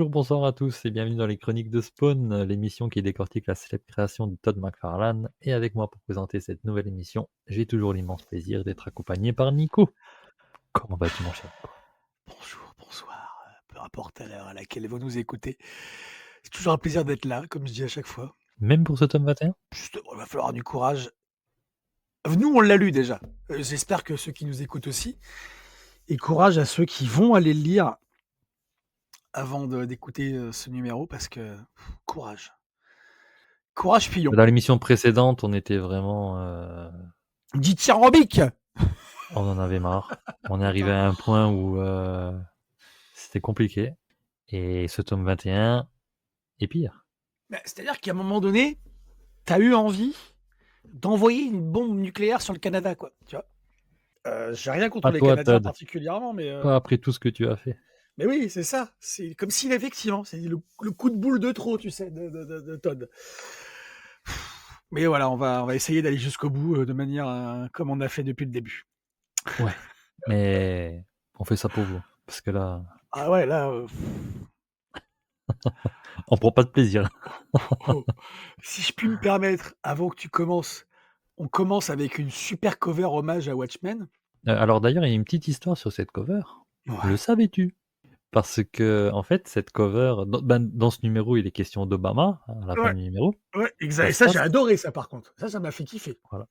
Bonjour, bonsoir à tous et bienvenue dans les Chroniques de Spawn, l'émission qui décortique la célèbre création de Todd McFarlane. Et avec moi pour présenter cette nouvelle émission, j'ai toujours l'immense plaisir d'être accompagné par Nico. Comment vas-tu, mon cher Nico? Bonjour, bonsoir, peu importe à l'heure à laquelle vous nous écoutez. C'est toujours un plaisir d'être là, comme je dis à chaque fois. Même pour ce tome 21? Justement, il va falloir du courage. Nous, on l'a lu déjà. J'espère que ceux qui nous écoutent aussi. Et courage à ceux qui vont aller le lire avant d'écouter ce numéro, parce que courage. Courage, Fillon. Dans l'émission précédente, on était vraiment... Dithyrambique. on en avait marre. On est arrivé à un point où c'était compliqué. Et ce tome 21 est pire. C'est-à-dire qu'à un moment donné, t'as eu envie d'envoyer une bombe nucléaire sur le Canada, quoi. Tu vois, j'ai rien contre Pas les toi, Canadiens Todd. particulièrement, mais Pas après tout ce que tu as fait. mais oui, c'est ça. C'est comme s'il effectivement, c'est le coup de boule de trop, tu sais, de Todd. Mais voilà, on va essayer d'aller jusqu'au bout de manière comme on a fait depuis le début. Ouais, mais on fait ça pour vous. Parce que là, Ah ouais, là, on prend pas de plaisir. si je puis me permettre, avant que tu commences, on commence avec une super cover hommage à Watchmen. Alors d'ailleurs, il y a une petite histoire sur cette cover. Le Ouais, savais-tu? Parce que en fait, cette cover, dans ce numéro, il est question d'Obama à la fin ouais, du numéro. ouais, exact. Ça Et se ça, j'ai passe, adoré ça par contre. Ça m'a fait kiffer. voilà.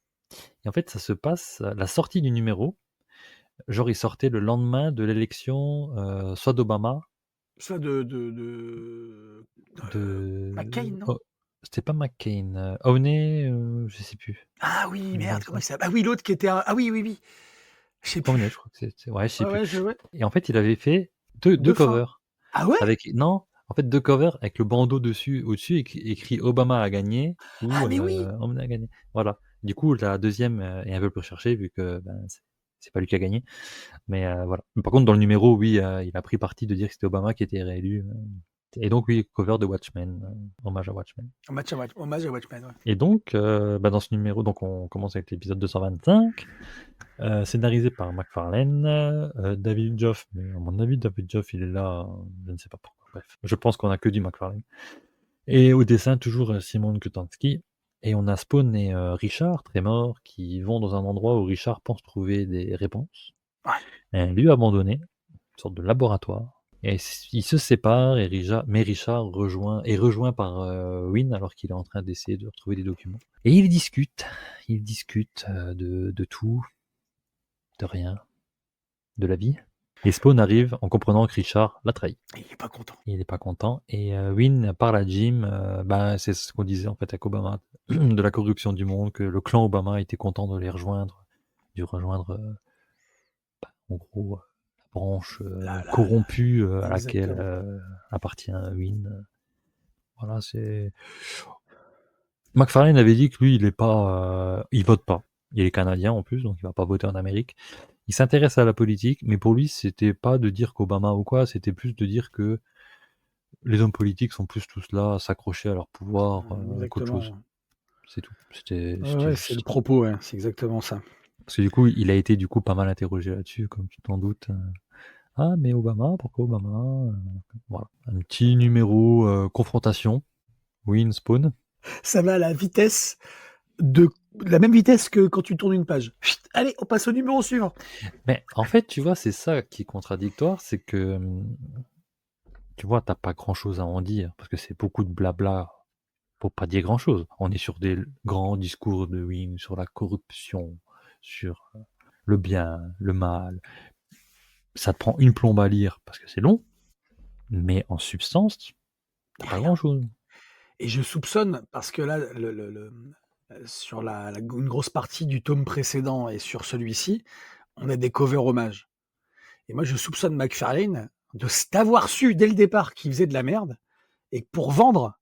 Et en fait, ça se passe la sortie du numéro. Genre, il sortait le lendemain de l'élection, soit d'Obama, Ça McCain, de... non? Oh, c'était pas McCain, Owney, je sais plus. Ah oui, Un merde, comme comment ça. il s'appelle? Ah oui, l'autre qui était ah oui, oui, oui. Je sais Owney, je plus. crois que c'est, ouais, je sais Ouais, plus. ouais, ouais. Et en fait, il avait fait deux 2 fins. covers. Ah ouais? Avec non, en fait 2 covers avec le bandeau dessus au-dessus écrit «Obama a gagné» ou Ah mais oui! «Obama a gagné». Voilà. Du coup, la deuxième est un peu plus recherchée vu que, ben, c'est pas lui qui a gagné. Mais voilà. Mais par contre, dans le numéro, oui, il a pris parti de dire que c'était Obama qui était réélu, et donc oui, cover de Watchmen, hommage à Watchmen. Hommage à Watchmen, ouais. Et donc, dans ce numéro, donc on commence avec l'épisode 225, scénarisé par McFarlane, David Joff, mais à mon avis, David Joff, il est là, je ne sais pas pourquoi. Bref, je pense qu'on a que du McFarlane. Et au dessin, toujours Simon Kutansky. Et on a Spawn et Richard, Tremor, qui vont dans un endroit où Richard pense trouver des réponses. Ouais. Un lieu abandonné, une sorte de laboratoire. Et ils se séparent, mais Richard est rejoint par Wynne alors qu'il est en train d'essayer de retrouver des documents. Et ils discutent de tout, de rien, de la vie. Et Spawn arrive en comprenant que Richard l'a trahi. Il est pas content. Il n'est pas content. Et Wynne parle à Jim, c'est ce qu'on disait en fait avec Obama, de la corruption du monde, que le clan Obama était content de les rejoindre, de rejoindre en gros la branche Là, corrompue à laquelle exactement. appartient Wynne. Voilà, c'est. McFarlane avait dit que lui, il vote pas. Il est canadien en plus, donc il va pas voter en Amérique. Il s'intéresse à la politique, mais pour lui, c'était pas de dire qu'Obama ou quoi, c'était plus de dire que les hommes politiques sont plus tous là à s'accrocher à leur pouvoir qu'autre chose. Exactement. C'est tout. C'était Ouais, juste c'est le ça. propos, ouais, c'est exactement ça. Parce que du coup, il a été pas mal interrogé là-dessus, comme tu t'en doutes. Ah, mais Obama, pourquoi Obama? Voilà. Un petit numéro confrontation. Win, Spawn. Ça va à la vitesse la même vitesse que quand tu tournes une page. Chut, allez, on passe au numéro suivant. Mais en fait, tu vois, c'est ça qui est contradictoire, c'est que tu vois, t'as pas grand-chose à en dire, parce que c'est beaucoup de blabla pour pas dire grand-chose. On est sur des grands discours de Win, sur la corruption, sur le bien, le mal. Ça te prend une plombe à lire parce que c'est long, mais en substance, t'as pas Rien. grand-chose. Et je soupçonne, parce que là, sur une grosse partie du tome précédent et sur celui-ci, on a des covers hommages. Et moi, je soupçonne McFarlane d'avoir su dès le départ qu'il faisait de la merde et que pour vendre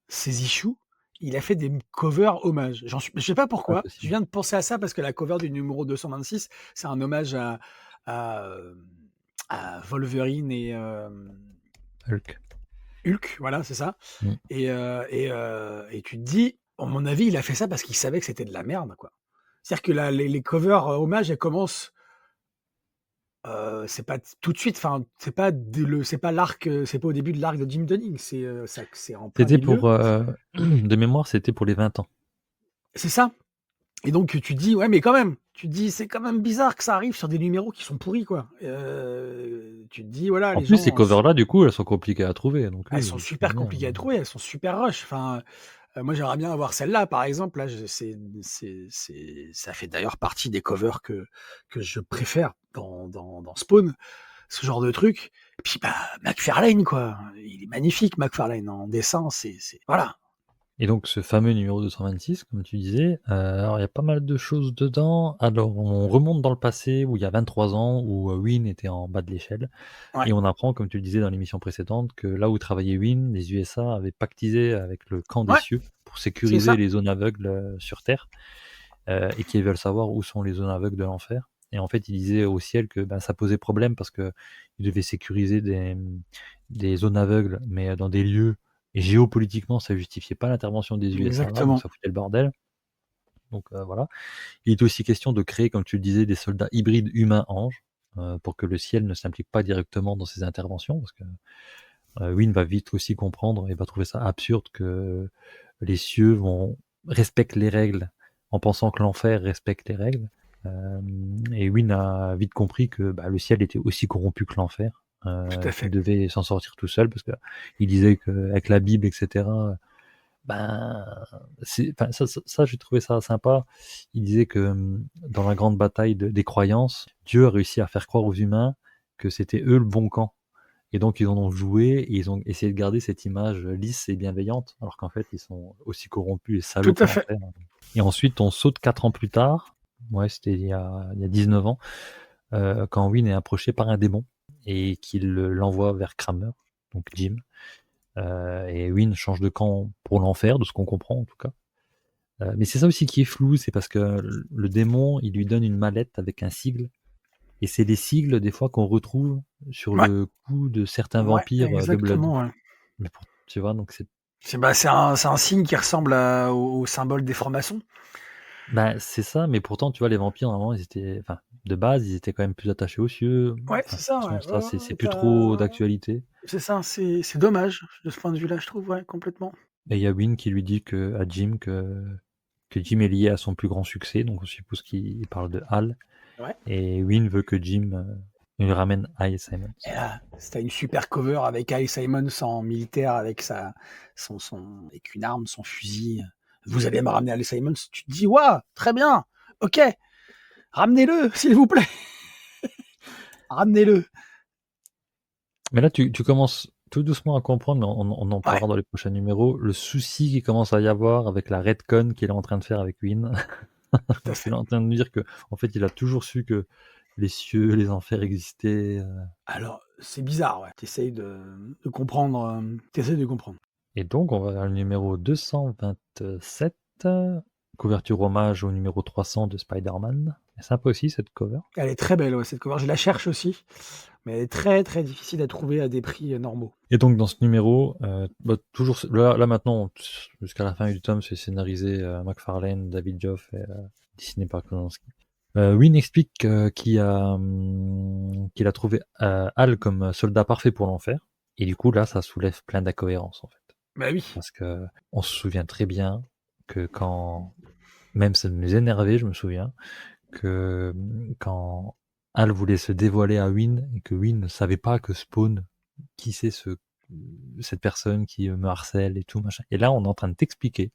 ses issues, il a fait des covers hommages. Je sais pas pourquoi. Je Impossible. viens de penser à ça parce que la cover du numéro 226, c'est un hommage à, euh, à Wolverine et Hulk. Hulk, voilà, c'est ça. Mm. Et tu te dis, à mon avis, il a fait ça parce qu'il savait que c'était de la merde, quoi. C'est-à-dire que les covers hommages, elles commencent C'est pas tout de suite, enfin, c'est pas l'arc, c'est pas au début de l'arc de Jim Dunning, c'est en plein C'était milieu. pour, de mémoire, c'était pour les 20 ans. C'est ça. Et donc tu te dis: «Ouais, mais quand même», tu te dis: «C'est quand même bizarre que ça arrive sur des numéros qui sont pourris, quoi». Tu te dis: «Voilà, En les plus, ces gens, covers-là, du coup, elles sont compliquées à trouver, donc elles oui, sont super effectivement, compliquées à trouver, elles sont super rush». Enfin, moi, j'aimerais bien avoir celle-là, par exemple. Là, je c'est ça fait d'ailleurs partie des covers que je préfère dans Spawn, ce genre de truc. Et puis, bah, McFarlane, quoi. Il est magnifique, McFarlane, en dessin, c'est voilà. et donc ce fameux numéro 226, comme tu disais, alors il y a pas mal de choses dedans. Alors on remonte dans le passé où il y a 23 ans, où, Win était en bas de l'échelle Ouais, et on apprend, comme tu le disais dans l'émission précédente, que là où travaillait Win, les USA avaient pactisé avec le camp des ouais, cieux pour c'est sécuriser ça. les zones aveugles, sur Terre, et qu'ils veulent savoir où sont les zones aveugles de l'enfer. Et en fait, il disait au ciel que, bah, ça posait problème parce qu'ils devaient sécuriser des zones aveugles, mais dans des lieux et géopolitiquement, ça justifiait pas l'intervention des USA là, donc Exactement. ça foutait le bordel. Donc voilà. Il est aussi question de créer, comme tu le disais, des soldats hybrides humains-anges, pour que le ciel ne s'implique pas directement dans ces interventions, parce que Wynne va vite aussi comprendre et va trouver ça absurde que les cieux respectent les règles en pensant que l'enfer respecte les règles. Et Wynne a vite compris que bah, le ciel était aussi corrompu que l'enfer, Tout à qu'il fait. devait s'en sortir tout seul, parce que il disait qu'avec la Bible, etc., ben, enfin, ça j'ai trouvé ça sympa. Il disait que dans la grande bataille des croyances, Dieu a réussi à faire croire aux humains que c'était eux le bon camp. Et donc ils en ont joué et ils ont essayé de garder cette image lisse et bienveillante, alors qu'en fait ils sont aussi corrompus et salauds Tout que à fait. l'enfer. Et ensuite on saute 4 ans plus tard, ouais c'était il y a 19 ans, quand Wynne est approché par un démon et qu'il l'envoie vers Kramer, donc Jim. Et Wynne change de camp pour l'enfer, de ce qu'on comprend en tout cas. Mais c'est ça aussi qui est flou, c'est parce que le démon, il lui donne une mallette avec un sigle, et c'est les sigles des fois qu'on retrouve sur Ouais, le cou de certains ouais, vampires de Blood. exactement, ouais. Mais tu vois, donc C'est un signe qui ressemble au symbole des francs-maçons. bah, c'est ça, mais pourtant, tu vois, les vampires, normalement, ils étaient, enfin, de base, ils étaient quand même plus attachés aux cieux. Ouais, Enfin, c'est de toute ça, façon, ouais. ça, Ouais, c'est ouais, plus trop d'actualité. c'est ça, c'est dommage de ce point de vue-là, je trouve, ouais, complètement. Et il y a Wynne qui lui dit à Jim que Jim est lié à son plus grand succès, donc on suppose qu'il parle de Hal. Ouais. Et Wynne veut que Jim lui ramène Hal Simons. Et là, c'était une super cover avec Al Simons en militaire avec avec une arme, son fusil. Vous allez me ramener Al Simons. Tu te dis, waouh, très bien, ok, ramenez-le, s'il vous plaît, ramenez-le. Mais là, tu commences tout doucement à comprendre, mais on en Ouais, parlera dans les prochains numéros, le souci qu'il commence à y avoir avec la retcon qu'il est en train de faire avec Wynne. tout à Parce qu'il fait. est en train de dire que, en fait, il a toujours su que les cieux, les enfers existaient. Alors, c'est bizarre, ouais. De comprendre, t'essayes de comprendre. Et donc, on va vers le numéro 227, couverture hommage au numéro 300 de Spider-Man. C'est sympa aussi cette cover. Elle est très belle, ouais, cette cover. Je la cherche aussi, mais elle est très, très difficile à trouver à des prix normaux. Et donc dans ce numéro, bah, toujours là maintenant, jusqu'à la fin du tome, c'est scénarisé McFarlane, David Joff et dessiné par Klonowski. Wynne explique qu'il a trouvé Hal comme soldat parfait pour l'enfer. Et du coup là, ça soulève plein d'incohérences en fait. Bah oui, Parce que on se souvient très bien que quand, même ça nous énervait, je me souviens, que quand Hal voulait se dévoiler à Wynne et que Wynne ne savait pas que Spawn, qui c'est cette personne qui me harcèle et tout machin. Et là, on est en train de t'expliquer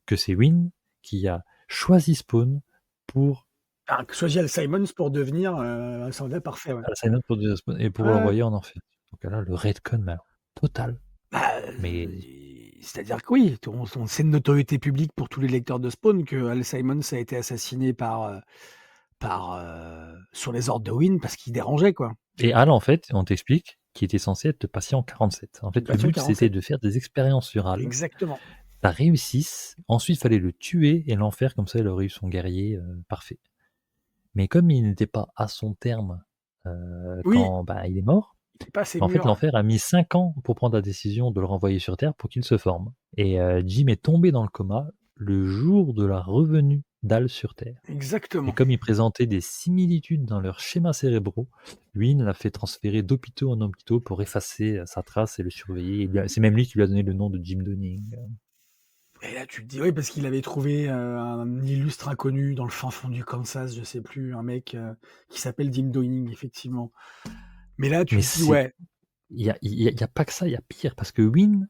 que c'est Wynne qui a choisi Spawn pour enfin, que choisit Al Simons pour devenir un soldat parfait, ouais. Simon pour Spawn et pour Ouais. l'envoyer en enfer. Donc là, le redcon, mais alors, total. Bah, Mais c'est-à-dire que oui, c'est de notoriété publique pour tous les lecteurs de Spawn que Al Simons a été assassiné sur les ordres de Wynne parce qu'il dérangeait, quoi. et Hal, en fait, on t'explique qu'il était censé être patient 47. En Il est fait, le patient but, c'était 47. de faire des expériences sur Hal. Exactement. Ça réussisse. Ensuite, il fallait le tuer et l'enfer, comme ça, il aurait eu son guerrier parfait. Mais comme il n'était pas à son terme Oui, quand bah, il est mort, il est pas assez en fait, mûr. l'enfer a mis 5 ans pour prendre la décision de le renvoyer sur Terre pour qu'il se forme. Et Jim est tombé dans le coma le jour de la revenue dalle sur Terre. Et Exactement. comme il présentait des similitudes dans leurs schémas cérébraux, Wynne l'a fait transférer d'hôpitaux en hôpitaux pour effacer sa trace et le surveiller. C'est même lui qui lui a donné le nom de Jim Downing. Et là, tu te dis, oui, parce qu'il avait trouvé un illustre inconnu dans le fin fond du Kansas, je sais plus, un mec qui s'appelle Jim Downing, effectivement. Mais là, tu Mais te dis, ouais, il y a pas que ça, il y a pire, parce que Wynne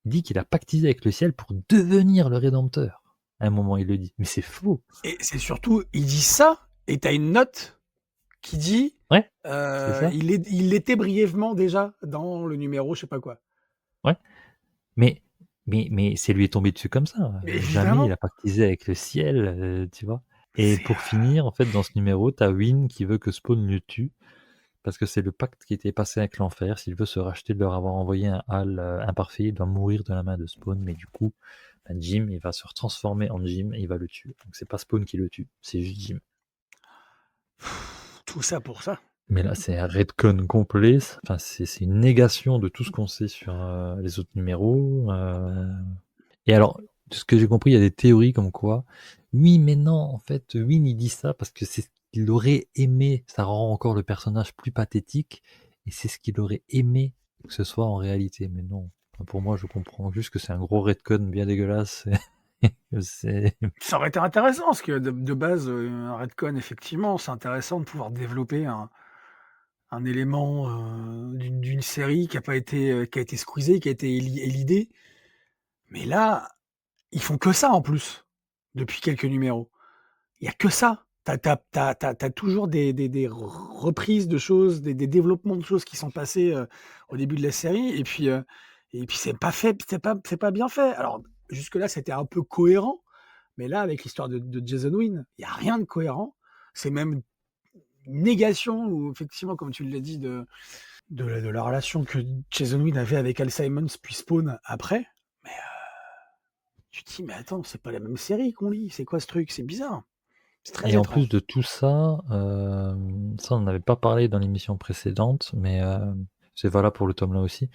dit qu'il a pactisé avec le ciel pour devenir le Rédempteur. À un moment, il le dit. Mais c'est faux. et c'est surtout, il dit ça, et t'as une note qui dit, Ouais, c'est ça. il l'était brièvement déjà dans le numéro, je sais pas quoi. Ouais. Mais c'est lui est tombé dessus comme ça. Mais Jamais il évidemment. a pactisé avec le ciel, tu vois. Et C'est, pour finir, en fait, dans ce numéro, t'as Wynne qui veut que Spawn le tue, parce que c'est le pacte qui était passé avec l'enfer. S'il veut se racheter de leur avoir envoyé un Hal imparfait, il doit mourir de la main de Spawn. Mais du coup, Jim, il va se transformer en Jim et il va le tuer. Donc c'est pas Spawn qui le tue, c'est juste Jim. tout ça pour ça. Mais là, c'est un retcon complet. Enfin, c'est une négation de tout ce qu'on sait sur les autres numéros. Et alors, de ce que j'ai compris, il y a des théories comme quoi, oui, mais non, en fait, Wynne, il dit ça parce que c'est ce qu'il aurait aimé. Ça rend encore le personnage plus pathétique. Et c'est ce qu'il aurait aimé que ce soit en réalité. Mais non. Enfin, pour moi, je comprends juste que c'est un gros retcon bien dégueulasse. C'est... Ça aurait été intéressant, parce que de base, un retcon, effectivement, c'est intéressant de pouvoir développer un élément d'une série qui a été squeezée, qui a été élidée. Mais là, ils font que ça en plus, depuis quelques numéros. Il y a que ça. T'as toujours des reprises de choses, des développements de choses qui sont passées au début de la série, et puis c'est pas fait, c'est pas bien fait. Alors jusque-là, c'était un peu cohérent, mais là, avec l'histoire de Jason Wynn, il y a rien de cohérent. C'est même une négation, ou effectivement, comme tu l'as dit, de la relation que Jason Wynn avait avec Al Simons puis Spawn après. Mais tu te dis, mais attends, c'est pas la même série qu'on lit. C'est quoi ce truc? C'est bizarre. C'est très Et en plus étrange. de tout ça, ça on n'avait pas parlé dans l'émission précédente, mais c'est valable pour le tome là aussi.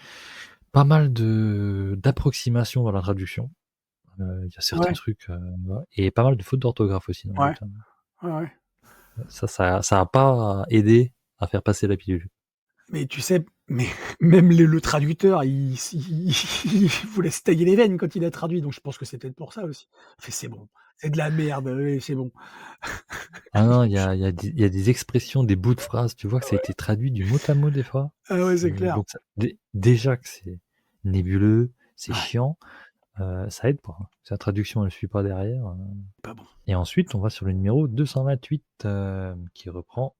Pas mal d'approximations dans la traduction. Il y a certains Ouais, trucs, ouais, et pas mal de fautes d'orthographe aussi dans le ouais, tome. ouais. Ça a pas aidé à faire passer la pilule. Mais tu sais, mais même le traducteur, il voulait se tailler les veines quand il a traduit, donc je pense que c'est peut-être pour ça aussi. Il fait: «C'est bon, c'est de la merde, oui, c'est bon». Ah non, il y a des expressions, des bouts de phrases, tu vois que ça a été traduit du mot à mot des fois. Ah ouais, c'est clair. Donc déjà que c'est nébuleux, c'est Ouais, chiant, ça aide pas, hein. Si la traduction elle suit pas derrière. pas bon. Et ensuite, on va sur le numéro 228 qui reprend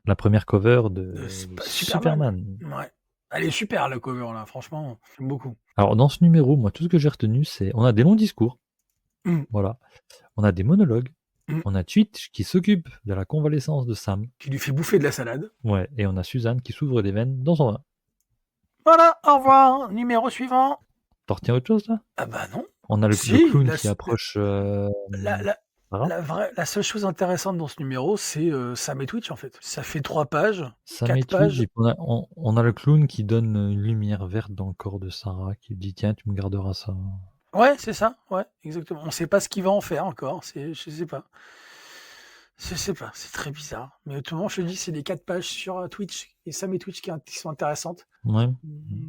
la première cover de Superman. Superman. Ouais. Elle est super la cover là, franchement, j'aime beaucoup. Alors dans ce numéro, moi tout ce que j'ai retenu, c'est on a des longs discours, Mmh, voilà, on a des monologues, mmh. on a Twitch qui s'occupe de la convalescence de Sam, Qui lui fait bouffer de la salade. ouais, et on a Suzanne qui s'ouvre les veines dans son vin. Voilà, au revoir, numéro suivant. T'en retiens autre chose là? Ah bah non. On a le Si, clown qui approche la la Sarah. la seule chose intéressante dans ce numéro, c'est, Sam et Twitch, en fait. Ça fait 3 pages, Sam 4 et Twitch, pages. et puis on a le clown qui donne une lumière verte dans le corps de Sarah, qui lui dit tiens, tu me garderas ça. Ouais, c'est ça, ouais, exactement. On sait pas ce qu'il va en faire encore, je sais pas. Je sais pas, c'est très bizarre. Mais autrement, je te dis, c'est les 4 pages sur, Twitch et Sam et Twitch qui sont intéressantes. Ouais.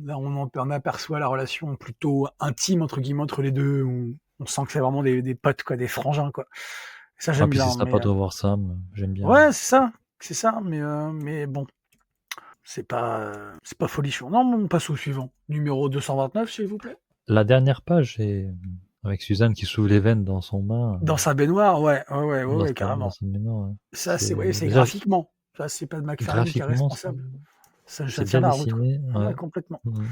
Là, on aperçoit la relation plutôt «intime» entre guillemets entre les 2, où on sent que c'est vraiment des potes quoi, des frangins quoi. Ça Ah j'aime puis c'est bien, sympa de revoir Sam, j'aime bien. ouais, c'est ça, mais bon, c'est pas folichon. Non, on passe au suivant. Numéro 229, s'il vous plaît. La dernière page est avec Suzanne qui s'ouvre les veines dans son bain, Dans sa baignoire, ouais, dans carrément. sa baignoire, ouais. Ça, c'est ouais, C'est c'est déjà graphiquement. Ça, c'est pas McFarlane qui est graphiquement, responsable. Ça c'est tient bien la route, quoi. dessiné, Ouais, ouais. complètement, Mmh.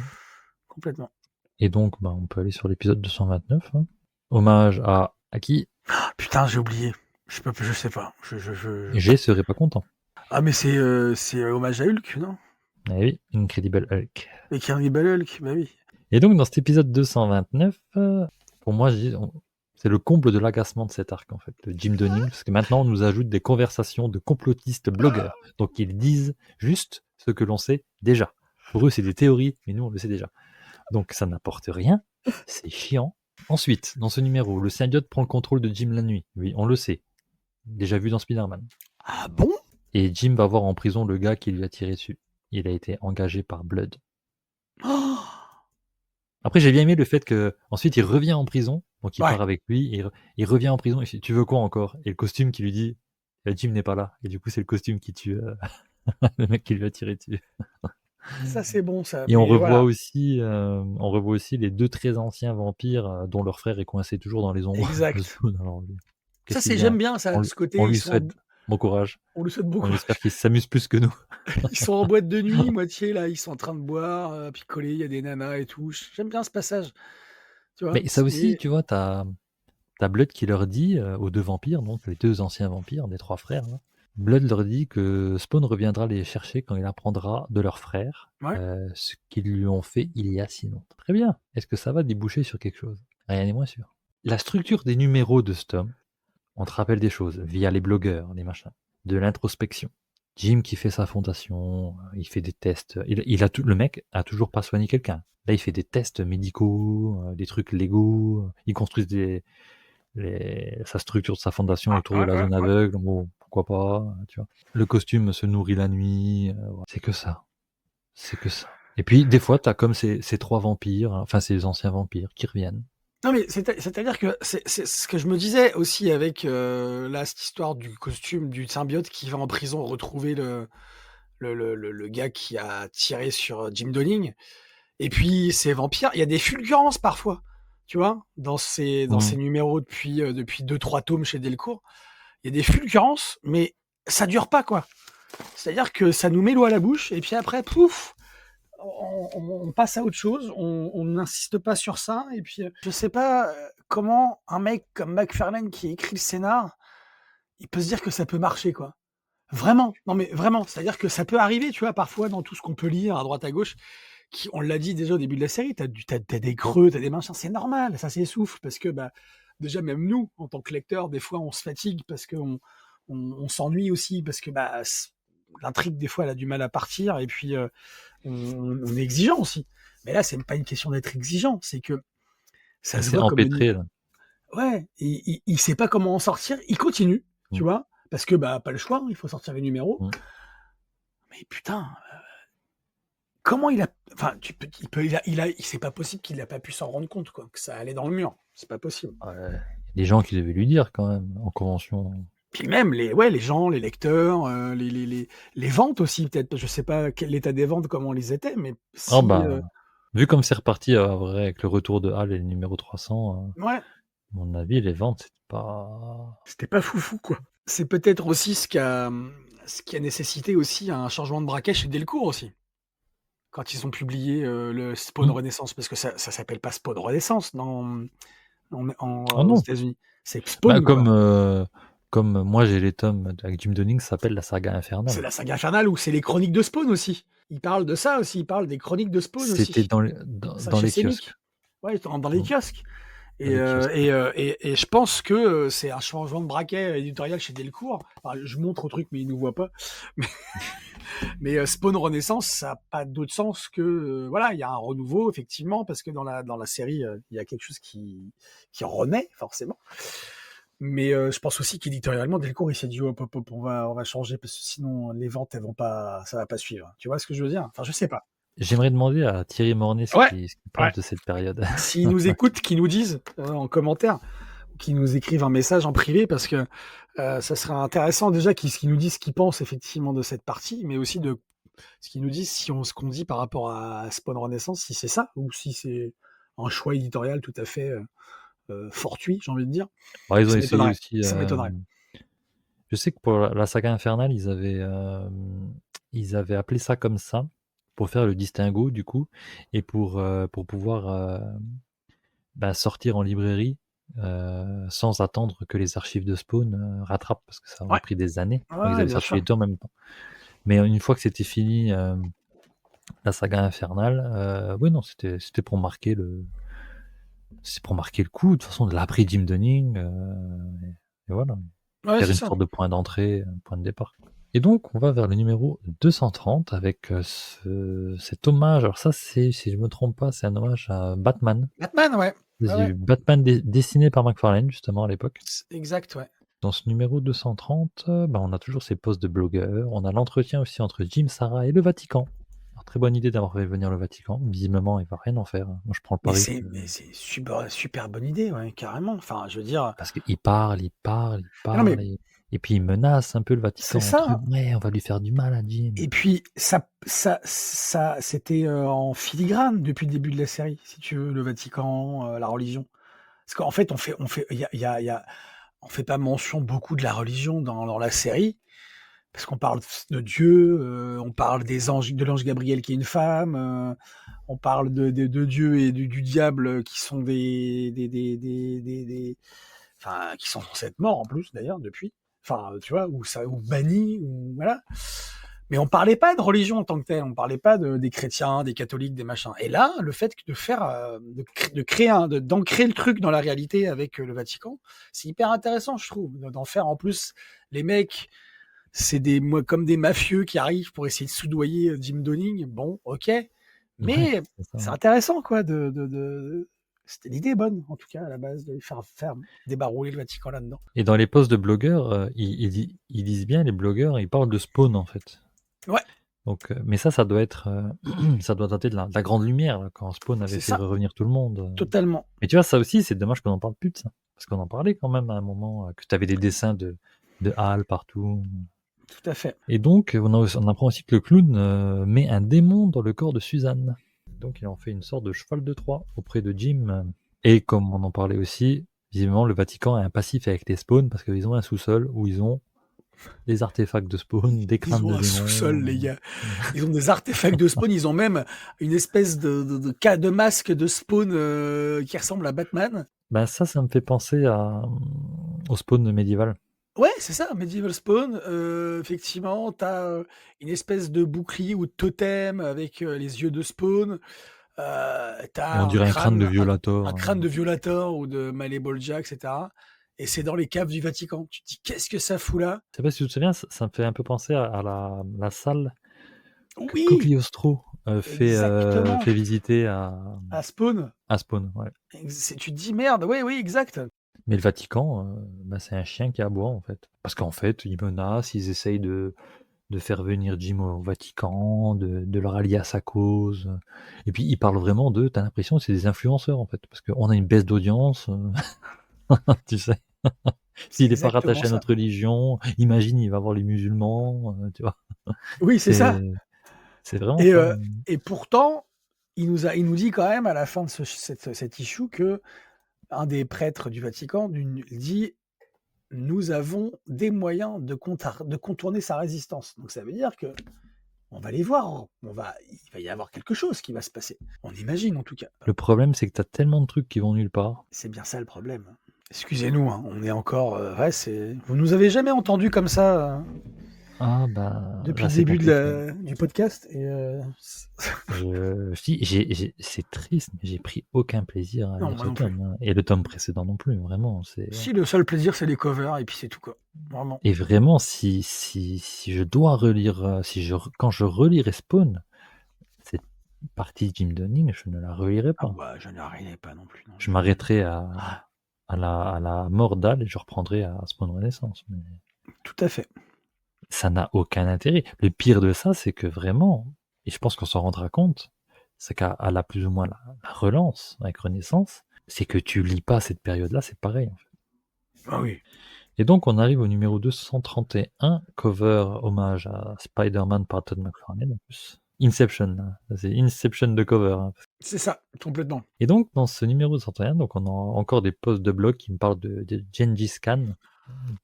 complètement. Et donc, bah, on peut aller sur l'épisode 229, hein. Hommage à qui? Ah, putain, j'ai oublié. Je sais pas. G serait pas content. Ah, mais c'est hommage à Hulk, non? Eh oui, Incredible Hulk. Et Cannibal Hulk, bah oui. Et donc, dans cet épisode 229, pour moi, c'est le comble de l'agacement de cet arc, en fait, le Jim Donning, parce que maintenant, on nous ajoute des conversations de complotistes blogueurs. Donc, ils disent juste ce que l'on sait déjà. Pour eux, c'est des théories, mais nous, on le sait déjà. Donc, ça n'apporte rien, c'est chiant, Ensuite, dans ce numéro, le symbiote prend le contrôle de Jim la nuit. Oui, on le sait. Déjà vu dans Spider-Man. Ah bon? Et Jim va voir en prison le gars qui lui a tiré dessus. Il a été engagé par Blood. Oh. Après, j'ai bien aimé le fait que ensuite il revient en prison, donc il Ouais. part avec lui, et il revient en prison, et il fait, tu veux quoi encore? Et le costume qui lui dit, Jim n'est pas là. Et du coup, c'est le costume qui tue le mec qui lui a tiré dessus. Ça, c'est bon, ça. Et on Mais revoit voilà. aussi les 2 très anciens vampires dont leur frère est coincé toujours dans les ombres de Exact. Spawn. Alors, Ça, qu'est-ce qu'il j'aime vient? bien ça, ce côté, On lui souhaite bon courage. on lui souhaite bon On espère courage. qu'il s'amuse plus que nous. Ils sont en boîte de nuit, moitié là, ils sont en train de boire, picoler, il y a des nanas et tout. J'aime bien ce passage, tu vois? Mais ça aussi, tu vois, t'as Blood qui leur dit aux 2 vampires, donc les 2 anciens vampires des 3 frères, là, Blood leur dit que Spawn reviendra les chercher quand il apprendra de leur frère Ouais. ce qu'ils lui ont fait il y a si longtemps. Très bien. Est-ce que ça va déboucher sur quelque chose? Rien n'est moins sûr. La structure des numéros de ce tome, on te rappelle des choses via les blogueurs, les machins, de l'introspection. Jim qui fait sa fondation, il fait des tests. Le mec a toujours pas soigné quelqu'un. Là, il fait des tests médicaux, des trucs légaux. Il construit sa structure de sa fondation autour de la zone Ouais. aveugle. Bon, pourquoi pas, tu vois. Le costume se nourrit la nuit. Voilà. C'est que ça. C'est que ça. Et puis, des fois, t'as comme ces 3 vampires, enfin, ces anciens vampires qui reviennent. Non, mais c'est-à-dire que c'est ce que je me disais aussi avec, là, cette histoire du costume du symbiote qui va en prison retrouver le gars qui a tiré sur, Jim Donning et puis ces vampires, il y a des fulgurances parfois, tu vois? Dans ces Mm. numéros depuis 2-3 tomes chez Delcourt. Il y a des fulgurances, mais ça dure pas, quoi. C'est-à-dire que ça nous met l'eau à la bouche et puis après, pouf, on passe à autre chose, on n'insiste pas sur ça. Et puis, je sais pas comment un mec comme McFarlane qui écrit le scénar, il peut se dire que ça peut marcher, quoi. Vraiment, non mais vraiment, c'est-à-dire que ça peut arriver, tu vois, parfois dans tout ce qu'on peut lire à droite à gauche, on l'a dit déjà au début de la série, t'as des creux, t'as des machins, c'est normal, ça s'essouffle parce que bah déjà même nous, en tant que lecteurs, des fois on se fatigue parce qu'on s'ennuie aussi parce que bah l'intrigue des fois elle a du mal à partir et puis on est exigeant aussi. Mais là, c'est pas une question d'être exigeant, c'est que ça se C'est voit comme empêtré, là. ouais, il sait pas comment en sortir, il continue, tu Mm. vois, parce que bah pas le choix, il faut sortir les numéros. Mm. Mais putain, comment il a, enfin, c'est pas possible qu'il a pas pu s'en rendre compte, quoi, que ça allait dans le mur, c'est pas possible. Ouais. Il y a des gens qui devaient lui dire quand même en convention. Puis même les gens, les lecteurs, les ventes aussi peut-être. Je sais pas quel l'état des ventes, comment ils étaient, mais Oh si, bah, vu comme c'est reparti vrai, avec le retour de Hal et le numéro 300, ouais, à mon avis, les ventes, c'était pas. c'était pas foufou, quoi. C'est peut-être aussi ce qui a nécessité aussi un changement de braquet chez Delcourt aussi. Quand ils ont publié le Spawn Hmm. Renaissance, parce que ça s'appelle pas Spawn Renaissance Oh aux non. États-Unis. C'est Bah, Spawn, quoi. comme moi j'ai les tomes avec Jim Donning, ça s'appelle la saga C'est infernale. la saga infernale ou c'est les chroniques de Spawn aussi. Ils parlent de ça aussi, ils parlent des chroniques de Spawn C'était aussi. dans Ça dans chez les kiosques. Semic. Ouais, dans les Hmm. kiosques. Dans Et, les kiosques. je pense que c'est un changement de braquet éditorial chez Delcourt. Enfin, je montre au truc, mais ils ne nous voient pas. Mais Spawn Renaissance, ça n'a pas d'autre sens que voilà, il y a un renouveau effectivement parce que dans la série, il y a quelque chose qui renaît forcément. Mais je pense aussi qu'éditorialement, Delcourt il s'est dit hop, hop, hop, on va changer parce que sinon les ventes elles vont pas, ça va pas suivre. Tu vois ce que je veux dire? Enfin, je sais pas. J'aimerais demander à Thierry Mornay ce Ouais, qu'il ouais. pense de cette période. S'ils nous écoutent, qu'ils nous disent en commentaire, qu'ils nous écrivent un message en privé parce que ça serait intéressant déjà qu'ils nous disent ce qu'ils pensent effectivement de cette partie, mais aussi de ce qu'ils nous disent ce qu'on dit par rapport à Spawn Renaissance, si c'est ça ou si c'est un choix éditorial tout à fait fortuit, j'ai envie de dire. Alors, ils ont Ça essayé m'étonnerait. aussi. Ça m'étonnerait. Je sais que pour la saga infernale, ils avaient appelé ça comme ça pour faire le distinguo du coup et pour pouvoir bah, sortir en librairie sans attendre que les archives de Spawn rattrapent parce que ça aurait Ouais, pris des années. Donc ils ouais, avaient bien sorti sûr. les deux en même temps. Mais une fois que c'était fini la saga infernale, oui non c'était pour marquer le coup de toute façon de l'après Jim Dunning et voilà. Ouais, Faire c'est une ça. sorte de point d'entrée, un point de départ. Et donc, on va vers le numéro 230 avec cet hommage. Alors ça, si je me trompe pas, c'est un hommage à Batman. Batman, ouais. Ouais, C'est ouais. du Batman dessiné par McFarlane, justement, à l'époque. Exact, ouais. Dans ce numéro 230, bah, on a toujours ces posts de blogueurs. On a l'entretien aussi entre Jim, Sarah et le Vatican. Alors, très bonne idée d'avoir fait venir le Vatican. Visiblement, il va rien en faire. Moi, je prends le Mais pari c'est que... mais c'est super bonne idée, ouais, carrément. Enfin, je veux dire Parce qu'il parle, il parle, il mais non, mais parle, et puis il menace un peu le c'est Vatican ça, entre eux. hein. Ouais, on va lui faire du mal à Jim. Et puis ça c'était, en filigrane depuis le début de la série, si tu veux, le Vatican, la religion. Parce qu'en fait, on fait il y a on fait pas mention beaucoup de la religion dans la série, parce qu'on parle de Dieu, on parle des anges de l'ange Gabriel qui est une femme, on parle de Dieu et du diable qui sont des enfin, qui sont censés être morts en plus d'ailleurs depuis. Enfin, tu vois, ou bannis, ou voilà. Mais on parlait pas de religion en tant que telle, on parlait pas des chrétiens, des catholiques, des machins. Et là, le fait de faire, de créer d'ancrer le truc dans la réalité avec le Vatican, c'est hyper intéressant, je trouve, d'en faire en plus les mecs. C'est comme des mafieux qui arrivent pour essayer de soudoyer Jim Donning. Bon, ok, Ouais, mais c'est ça. c'est intéressant, quoi. C'était l'idée est bonne, en tout cas, à la base, de faire débarrouler le Vatican là-dedans. Et dans les posts de blogueurs, ils disent bien, les blogueurs, ils parlent de Spawn, en fait. Ouais, Donc, mais ça doit être, ça doit dater de la Grande Lumière, là, quand Spawn avait c'est fait ça, revenir tout le monde. totalement. Mais tu vois, ça aussi, c'est dommage qu'on en parle plus de ça. Parce qu'on en parlait quand même à un moment, que tu avais des dessins de Hal partout. Tout à fait. Et donc, on apprend aussi que le clown met un démon dans le corps de Suzanne. Donc, il en fait une sorte de cheval de Troie auprès de Jim. Et comme on en parlait aussi, visiblement, le Vatican a un passif avec les spawns parce qu'ils ont un sous-sol où ils ont des artefacts de spawn, des Ils crânes ont de un sous-sol, démons. les gars. Ils ont des artefacts de spawn. Ils ont même une espèce de masque de spawn qui ressemble à Batman. Ben ça me fait penser au spawn médiéval. Ouais, c'est ça, Medieval Spawn. Effectivement, t'as une espèce de bouclier ou de totem avec les yeux de Spawn. Et T'as on dirait un crâne de un Violator. crâne de Violator ou de Malleable Jack, etc. Et c'est dans les caves du Vatican. Tu te dis, qu'est-ce que ça fout là? Je sais pas si tu te souviens, ça me fait un peu penser à la salle que Oui, Cogliostro exactement. fait visiter À Spawn. à Spawn. Ouais. Tu te dis, merde, oui, oui, exact. Mais le Vatican, bah, c'est un chien qui aboie, en fait. Parce qu'en fait, ils menacent, ils essayent de faire venir Jim au Vatican, de le rallier à sa cause. Et puis, ils parlent vraiment d'eux, t'as l'impression que c'est des influenceurs, en fait. Parce qu'on a une baisse d'audience, tu sais. C'est S'il n'est pas exactement rattaché à ça. notre religion, imagine, il va voir les musulmans, tu vois. Oui, c'est ça. C'est, c'est vraiment Et, ça. euh, et pourtant, il nous dit quand même à la fin de cet issue que un des prêtres du Vatican dit: nous avons des moyens de contourner sa résistance. Donc ça veut dire que on va les voir, il va y avoir quelque chose qui va se passer. On imagine en tout cas. Le problème, c'est que t'as tellement de trucs qui vont nulle part. C'est bien ça le problème. Excusez-nous, hein, on est encore. Ouais, vous nous avez jamais entendu comme ça Ah, bah, depuis là, le c'est début compliqué. du podcast. C'est triste, mais j'ai pris aucun plaisir à Non, lire moi ce non plus. tome, hein. Et le tome précédent non plus, vraiment. Si le seul plaisir c'est les covers et puis c'est tout quoi. Vraiment. Et vraiment, si je dois relire, quand je relirai Spawn, cette partie de Jim Dunning, je ne la relirai Ah pas. ouais, je n'arrivais pas non plus. Non, Je m'arrêterai à la mort d'Hal et je reprendrai à Spawn Renaissance. Mais tout à fait. ça n'a aucun intérêt. Le pire de ça, c'est que vraiment, et je pense qu'on s'en rendra compte, c'est qu'à la plus ou moins la relance avec Renaissance, c'est que tu lis pas cette période-là, c'est pareil, en fait. Ah oui. Et donc on arrive au numéro 231, cover hommage à Spider-Man par Todd McFarlane en plus. Inception, là. C'est Inception de cover, hein. C'est ça, complètement. Et donc dans ce numéro 231, donc on a encore des posts de blog qui me parlent de Gengis Khan.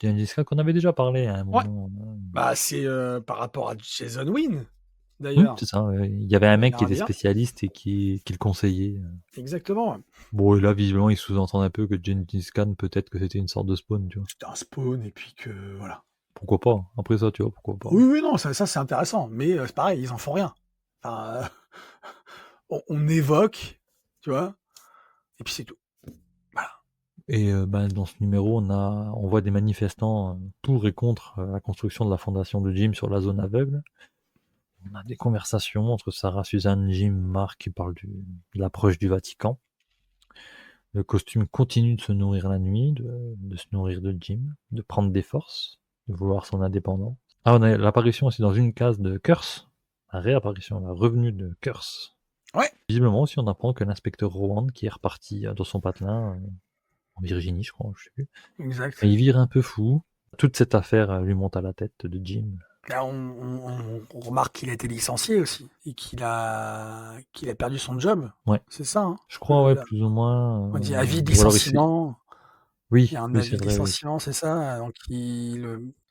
Gengis Khan qu'on avait déjà parlé à un Ouais. moment. Bah, c'est par rapport à Jason Wynn, Oui, d'ailleurs. c'est ça. Il y avait un Le mec qui était gardien. spécialiste et qui le conseillait. Exactement. Bon, et là, visiblement, il sous-entend un peu que Gengis Khan, peut-être que c'était une sorte de spawn, tu vois. C'était un spawn, et puis que. Voilà. Pourquoi pas? Après ça, tu vois, pourquoi pas? Oui, oui, non, ça c'est intéressant. Mais c'est pareil, ils en font rien. Enfin, on évoque, tu vois, et puis c'est tout. Voilà. Et ben, dans ce numéro, on voit des manifestants pour et contre la construction de la fondation de Jim sur la zone aveugle. On a des conversations entre Sarah, Suzanne, Jim, Mark qui parlent de l'approche du Vatican. Le costume continue de se nourrir la nuit, de se nourrir de Jim, de prendre des forces, de vouloir son indépendance. Ah, on a l'apparition aussi dans une case de Curse, la réapparition, la revenue de Curse. Ouais. Visiblement aussi, on apprend que l'inspecteur Rowan, qui est reparti dans son patelin, en Virginie, je crois, je sais plus, Exact. il vire un peu fou. Toute cette affaire lui monte à la tête de Jim. Là, on remarque qu'il a été licencié aussi et qu'il a perdu son job. Ouais. C'est ça, hein. Je crois, ouais, plus ou moins. On dit avis de Ou alors il licenciement. Il y Oui, a un oui, avis c'est de vrai, oui. licenciement, c'est ça? Donc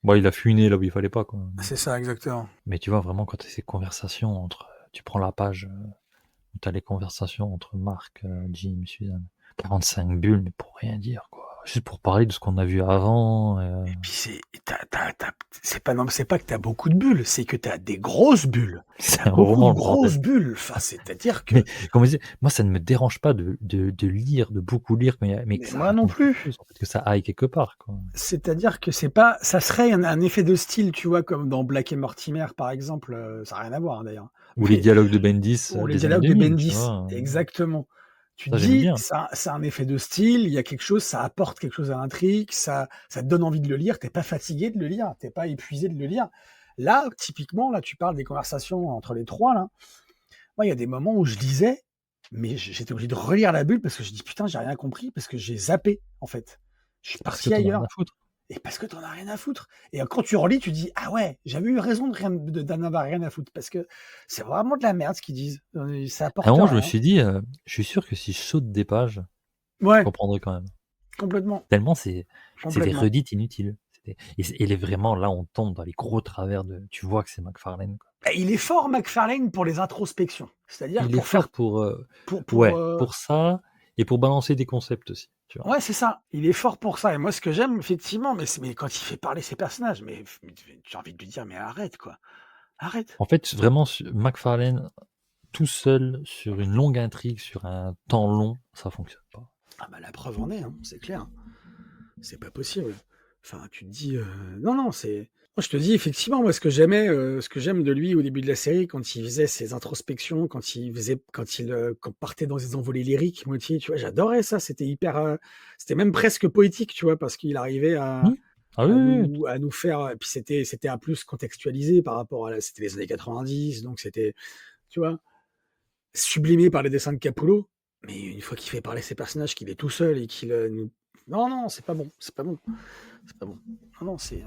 Bon, il a funé là où il fallait pas, quoi. c'est ça, exactement. Mais tu vois, vraiment, quand tu as ces conversations entre. Tu prends la page où tu as les conversations entre Marc, Jim, Suzanne. 45 bulles, mais pour rien dire, quoi. Juste pour parler de ce qu'on a vu avant. Et puis c'est pas que t'as beaucoup de bulles, c'est que t'as des grosses bulles. C'est T'as beaucoup vraiment de le bordel. grosses bulles. Enfin, c'est-à-dire que. Mais comme je disais, moi, ça ne me dérange pas de lire, de beaucoup lire, mais que ça moi non raconte quelque plus. chose, en fait, que ça aille quelque part, quoi. C'est-à-dire que c'est pas, ça serait un effet de style, tu vois, comme dans Black et Mortimer, par exemple. Ça n'a rien à voir, hein, d'ailleurs. Ou les dialogues de Bendis Ou les des années dialogues de 2000, tu Bendis, vois. exactement. Tu te Ça, j'aime dis, bien. ça, c'est un effet de style, il y a quelque chose, ça apporte quelque chose à l'intrigue, ça te donne envie de le lire, t'es pas fatigué de le lire, t'es pas épuisé de le lire. Là, typiquement, là, tu parles des conversations entre les trois, là. Moi, il y a des moments où je lisais, mais j'étais obligé de relire la bulle parce que je dis, putain, j'ai rien compris, parce que j'ai zappé, en fait. Je suis Parce que parti t'en as rien ailleurs. à foutre. Et parce que t'en as rien à foutre. Et quand tu relis, tu dis, ah ouais, j'avais eu raison d'en avoir rien à foutre, parce que c'est vraiment de la merde ce qu'ils disent. Ça apporte À un moment, je me rien. suis dit, je suis sûr que si je saute des pages, je Ouais, comprendrai quand même. complètement. Tellement c'est des Complètement. redites inutiles. Et vraiment, là, on tombe dans les gros travers de. Tu vois que c'est McFarlane, quoi. Et il est fort, McFarlane, pour les introspections. C'est-à-dire Il est pour faire. fort pour. Pour, Ouais, pour ça, et pour balancer des concepts aussi, tu vois. ouais, c'est ça. Il est fort pour ça. Et moi, ce que j'aime, effectivement, mais quand il fait parler ses personnages, mais j'ai envie de lui dire, mais arrête, quoi. Arrête. En fait, vraiment, McFarlane, tout seul, sur une longue intrigue, sur un temps long, ça fonctionne pas. Ah bah la preuve en est, hein, c'est clair. C'est pas possible. Enfin, tu te dis, non, non, c'est. Moi, je te dis, effectivement, moi, ce que j'aime de lui au début de la série, quand il faisait ses introspections, quand il partait dans ses envolées lyriques, moitié, tu vois, j'adorais ça. C'était hyper, c'était même presque poétique, tu vois, parce qu'il arrivait Hmm. Ah oui, oui, oui. à nous faire, et puis c'était à plus contextualisé par rapport c'était les années 90, donc c'était, tu vois, sublimé par les dessins de Capullo. Mais une fois qu'il fait parler ses personnages, qu'il est tout seul et qu'il nous. Non, non, c'est pas bon, c'est pas bon. C'est pas bon. Non, non, c'est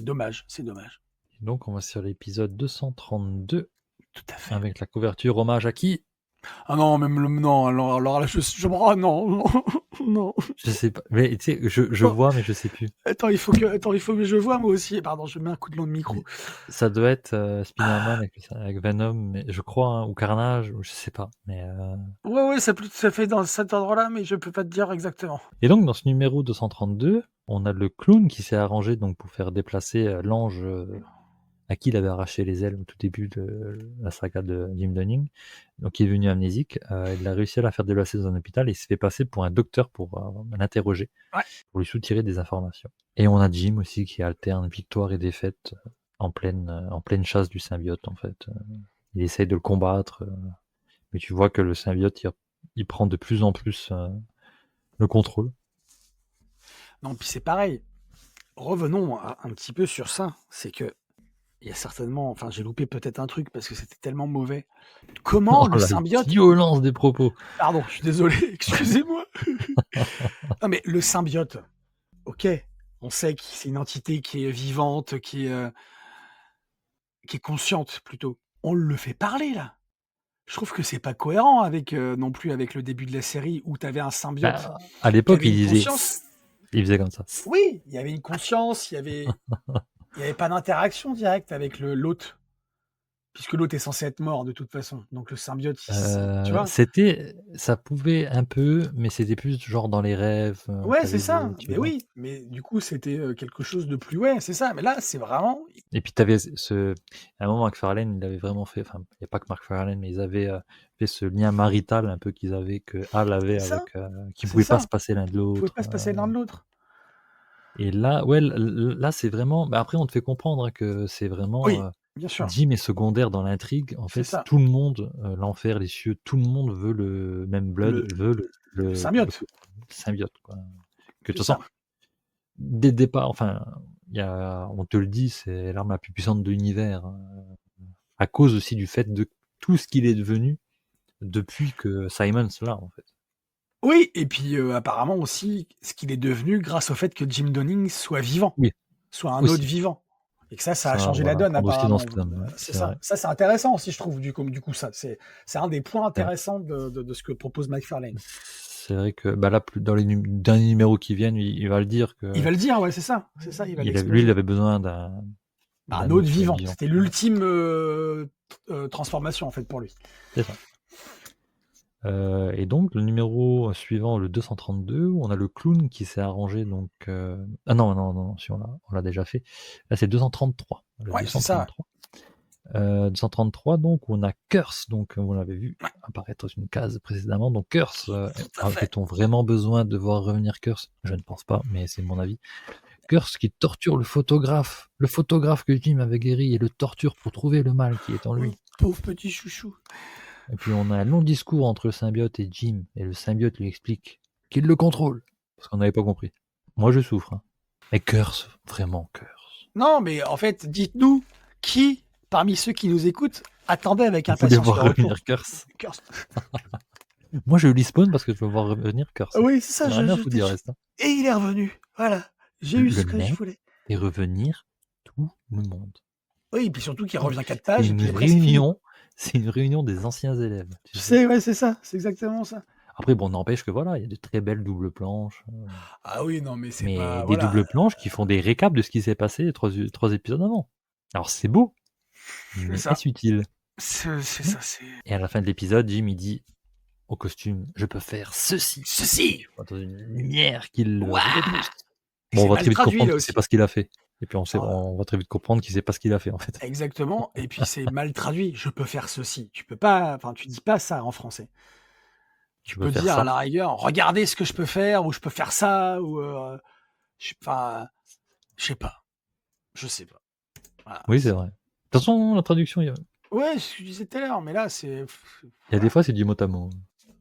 dommage, c'est dommage. Et donc, on va sur l'épisode 232, Tout à fait. avec la couverture hommage à qui? Ah non, même le. Non, alors là, ah non, non, non. Je sais pas. Mais tu sais, je vois, mais je sais plus. Attends, il faut que je vois moi aussi. Pardon, je mets un coup de long de micro. Ça doit être Spider-Man avec Venom, mais je crois, hein, ou Carnage, ou je sais pas. Mais Ouais, ça fait dans cet ordre-là, mais je peux pas te dire exactement. Et donc, dans ce numéro 232, on a le clown qui s'est arrangé donc pour faire déplacer l'ange à qui il avait arraché les ailes au tout début de la saga de Jim Dunning. Donc, il est devenu amnésique. Il a réussi à la faire déplacer dans un hôpital et il se fait passer pour un docteur pour l'interroger, Ouais. pour lui soutirer des informations. Et on a Jim aussi qui alterne victoire et défaite en pleine chasse du symbiote, en fait. Il essaye de le combattre, mais tu vois que le symbiote, il prend de plus en plus le contrôle. Non, puis c'est pareil. Revenons un petit peu sur ça. C'est que il y a certainement, enfin, j'ai loupé peut-être un truc parce que c'était tellement mauvais. Comment le La symbiote. violence des propos. Pardon, je suis désolé, excusez-moi. Non, mais le symbiote, ok, on sait que c'est une entité qui est vivante, qui est consciente plutôt. On le fait parler là. Je trouve que c'est pas cohérent avec non plus avec le début de la série où tu avais un symbiote À qui l'époque, avait il une disait. conscience. Il faisait comme ça. Oui, il y avait une conscience, il y avait pas d'interaction directe avec l'hôte, puisque l'hôte est censé être mort de toute façon. Donc le symbiote, tu vois. Ça pouvait un peu, mais c'était plus genre dans les rêves. Ouais, c'est ça. Tu Mais vois. oui, mais du coup c'était quelque chose de plus. Ouais, c'est ça. Mais là, c'est vraiment. Et puis t'avais à un moment, McFarlane, il avait vraiment fait. Enfin, il n'y a pas que McFarlane, mais ils avaient fait ce lien marital un peu qu'ils avaient, que Hal avait C'est ça. avec, qui C'est pouvaient pas ça. se passer l'un de Ils pouvaient l'autre. pas se passer l'un de l'autre. Et là, ouais, là c'est vraiment. Après, on te fait comprendre hein, que c'est vraiment. Oui. Bien sûr, Jim est secondaire dans l'intrigue. En c'est fait, ça. tout le monde, l'enfer, les cieux, tout le monde veut le même blood, Le veut le symbiote, le symbiote, quoi. Que de c'est toute façon, ça. dès le départ, enfin, on te le dit, c'est l'arme la plus puissante de l'univers, à cause aussi du fait de tout ce qu'il est devenu depuis que Simon's là, en fait. Oui et puis, apparemment aussi, ce qu'il est devenu grâce au fait que Jim Donning soit vivant, Oui, soit un autre aussi. vivant et que ça a Ça, changé la voilà, donne prendre aussi dans apparemment. ce thème, ouais, C'est c'est ça. vrai. Ça, c'est intéressant aussi je trouve du coup ça. C'est un des points C'est vrai. intéressants de ce que propose McFarlane. C'est vrai que bah là, dans les derniers numéros qui viennent, il va le dire Il que va le dire, ouais, c'est ça, il va lui, il l'exposer. avait besoin Bah, un d'un autre autre vivant, vivant. c'était Ouais, l'ultime, transformation en fait pour lui. c'est ça. Et donc le numéro suivant, le 232, on a le clown qui s'est arrangé donc, ah non, si on l'a déjà fait. Là, c'est 233, le Ouais, c'est ça, 233. 233 donc on a Curse, donc on l'avait vu ouais. apparaître dans une case précédemment. Donc Curse, Tout à fait. avait-on vraiment besoin de voir revenir Curse? Je ne pense pas, mais c'est mon avis. Curse qui torture le photographe que Jim avait guéri et le torture pour trouver le mal qui est en lui. Oh, pauvre petit chouchou. Et puis on a un long discours entre le symbiote et Jim, et le symbiote lui explique qu'il le contrôle, parce qu'on n'avait pas compris. Moi je souffre, hein. Mais Curse, vraiment Curse. Non, mais en fait, dites-nous qui, parmi ceux qui nous écoutent, attendait avec Vous voulez impatience voir le retour. revenir Curse? Curse. Moi je lis Spawn parce que je veux voir revenir Curse. Oui, c'est ça, J'en ai rien à foutre du reste, hein. et il est revenu. Voilà. J'ai eu Le ce que je mec voulais. fait revenir tout le monde. Oui, et puis surtout qu'il C'est revient 4 pages et une puis après c'est fini. c'est une réunion des anciens élèves, tu Je sais. sais, ouais, c'est ça, c'est exactement ça. Après bon, n'empêche que voilà, il y a de très belles doubles planches, Ah oui, non, mais c'est mais pas des voilà, doubles planches qui font des récaps de ce qui s'est passé 3 épisodes avant. Alors c'est beau, c'est mais ça. est-ce utile? C'est ça, c'est Et à la fin de l'épisode, Jim il dit au costume: «Je peux faire ceci!» ceci. dans une lumière qui le Ouah! repousse. Et Bon, on c'est va mal très vite traduit comprendre là que c'est aussi. pas ce qu'il a fait. Et puis Ah, on va très vite comprendre qu'il sait pas ce qu'il a fait en fait. exactement et puis c'est mal traduit. Je peux faire ceci. Tu peux pas enfin, tu dis pas ça en français. Je Tu peux peux faire dire à ça. la rigueur: «Regardez ce que je peux faire» ou «Je peux faire ça» ou enfin, je sais pas. Je sais pas. Voilà, Oui, c'est vrai. De toute façon, la traduction, ouais, ce que je disais tout à l'heure, mais là, c'est il y a des fois, c'est du mot à mot.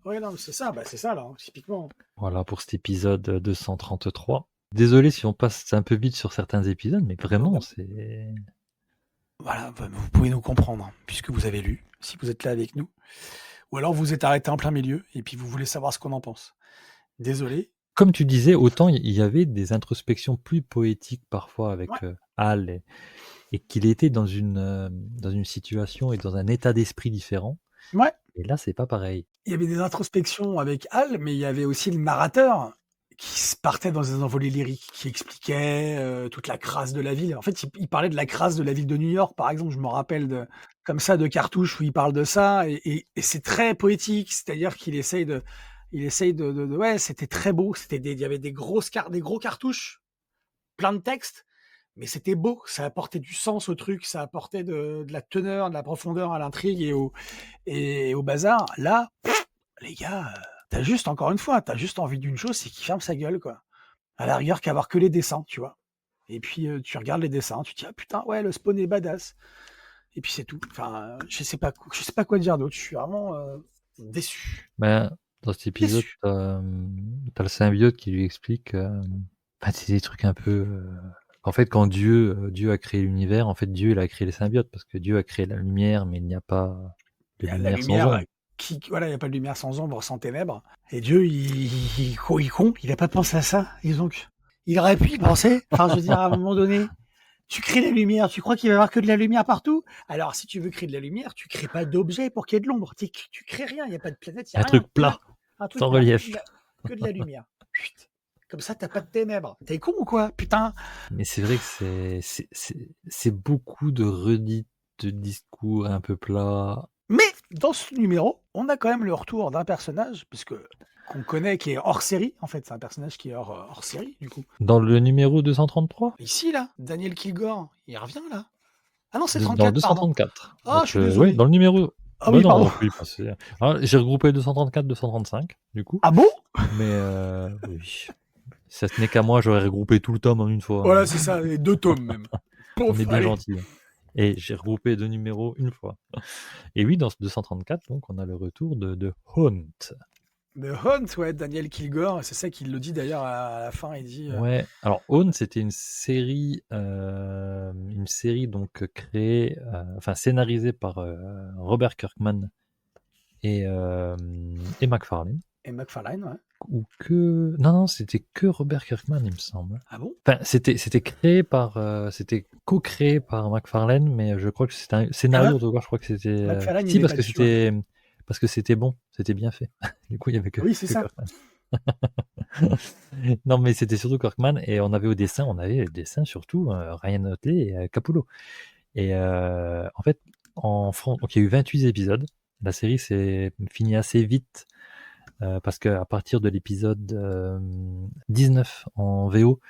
ouais, non, c'est ça, là, hein, typiquement. Voilà pour cet épisode 233. Désolé si on passe un peu vite sur certains épisodes, mais vraiment, c'est... Voilà, bah, vous pouvez nous comprendre, puisque vous avez lu, si vous êtes là avec nous. Ou alors vous êtes arrêté en plein milieu, et puis vous voulez savoir ce qu'on en pense. Désolé. Comme tu disais, autant il y avait des introspections plus poétiques parfois avec Ouais. Hal, et qu'il était dans une situation et dans un état d'esprit différent. Ouais. Et là, c'est pas pareil. Il y avait des introspections avec Hal, mais il y avait aussi le narrateur qui se partait dans des envolées lyriques, qui expliquait toute la crasse de la ville. En fait, il parlait de la crasse de la ville de New York, par exemple. Je me rappelle comme ça de cartouches où il parle de ça, et c'est très poétique. C'est-à-dire qu'il essaye ouais, c'était très beau. Il y avait des gros cartouches, plein de textes, mais c'était beau. Ça apportait du sens au truc, ça apportait de la teneur, de la profondeur à l'intrigue et au bazar. Là, les gars, t'as juste, encore une fois, t'as juste envie d'une chose, c'est qu'il ferme sa gueule, quoi. À la rigueur qu'avoir que les dessins, tu vois. Et puis tu regardes les dessins, tu te dis ah putain ouais le spawn est badass. Et puis c'est tout. Enfin, je sais pas quoi dire d'autre. Je suis vraiment déçu. Ben, dans cet épisode, Déçu. t'as le symbiote qui lui explique, c'est des trucs un peu... En fait, quand Dieu a créé l'univers, en fait, Dieu, il a créé les symbiotes, parce que Dieu a créé la lumière, mais il n'y a pas de La lumière sans lumière, ombre. voilà, il n'y a pas de lumière sans ombre, sans ténèbres. Et Dieu, il con, il a pas pensé à ça. Et donc, il aurait pu y penser. Enfin, je veux dire, à un moment donné, tu crées la lumière, tu crois qu'il va y avoir que de la lumière partout? Alors, si tu veux créer de la lumière, tu crées pas d'objet pour qu'il y ait de l'ombre. Tu crées rien, il n'y a pas de planète, il n'y Un a rien. truc plat, Un truc sans plat, relief. que de la lumière. Chut. Comme ça, t'as pas de ténèbres. T'es con ou quoi? Putain. Mais c'est vrai que c'est beaucoup de redites de discours un peu plats. Mais dans ce numéro, on a quand même le retour d'un personnage, puisque qu'on connaît, qui est hors série. En fait, c'est un personnage qui est hors série, du coup. Dans le numéro 233? Ici, là, Daniel Kilgore, il revient, là. Ah non, c'est Dans le 34, pardon. 234. Ah, Donc, je suis ouais, désolé. dans le numéro... Ah Bah oui, non, pardon. donc oui, j'ai regroupé 234, 235, du coup. Ah bon? Mais oui. Ça ce n'est qu'à moi, j'aurais regroupé tout le tome en une fois, Voilà, hein. c'est ça, les 2 tomes même. On est bien Allez, gentil. Et j'ai regroupé 2 numéros une fois. Et oui, dans ce 234, donc, on a le retour de Haunt. The Hunt, ouais, Daniel Kilgore, c'est ça qu'il le dit d'ailleurs à la fin, il dit... Ouais, alors Haunt, c'était une série donc créée, enfin scénarisée par Robert Kirkman et McFarlane. Et McFarlane, ouais. Ou que... Non, c'était que Robert Kirkman, il me semble. Ah bon? Enfin, c'était créé par... c'était co-créé par McFarlane, mais je crois que c'était un Et scénario, en tout cas, je crois que c'était... McFarlane, il Si, est pas dessus, ouais. parce que c'était bon, c'était bien fait. Du coup, il y avait Oui, c'est que ça. Kirkman. Non, mais c'était surtout Kirkman, et on avait le dessin surtout Ryan Otley et Capullo. Et en fait, en France, donc il y a eu 28 épisodes. La série s'est finie assez vite parce qu'à partir de l'épisode 19 en VO,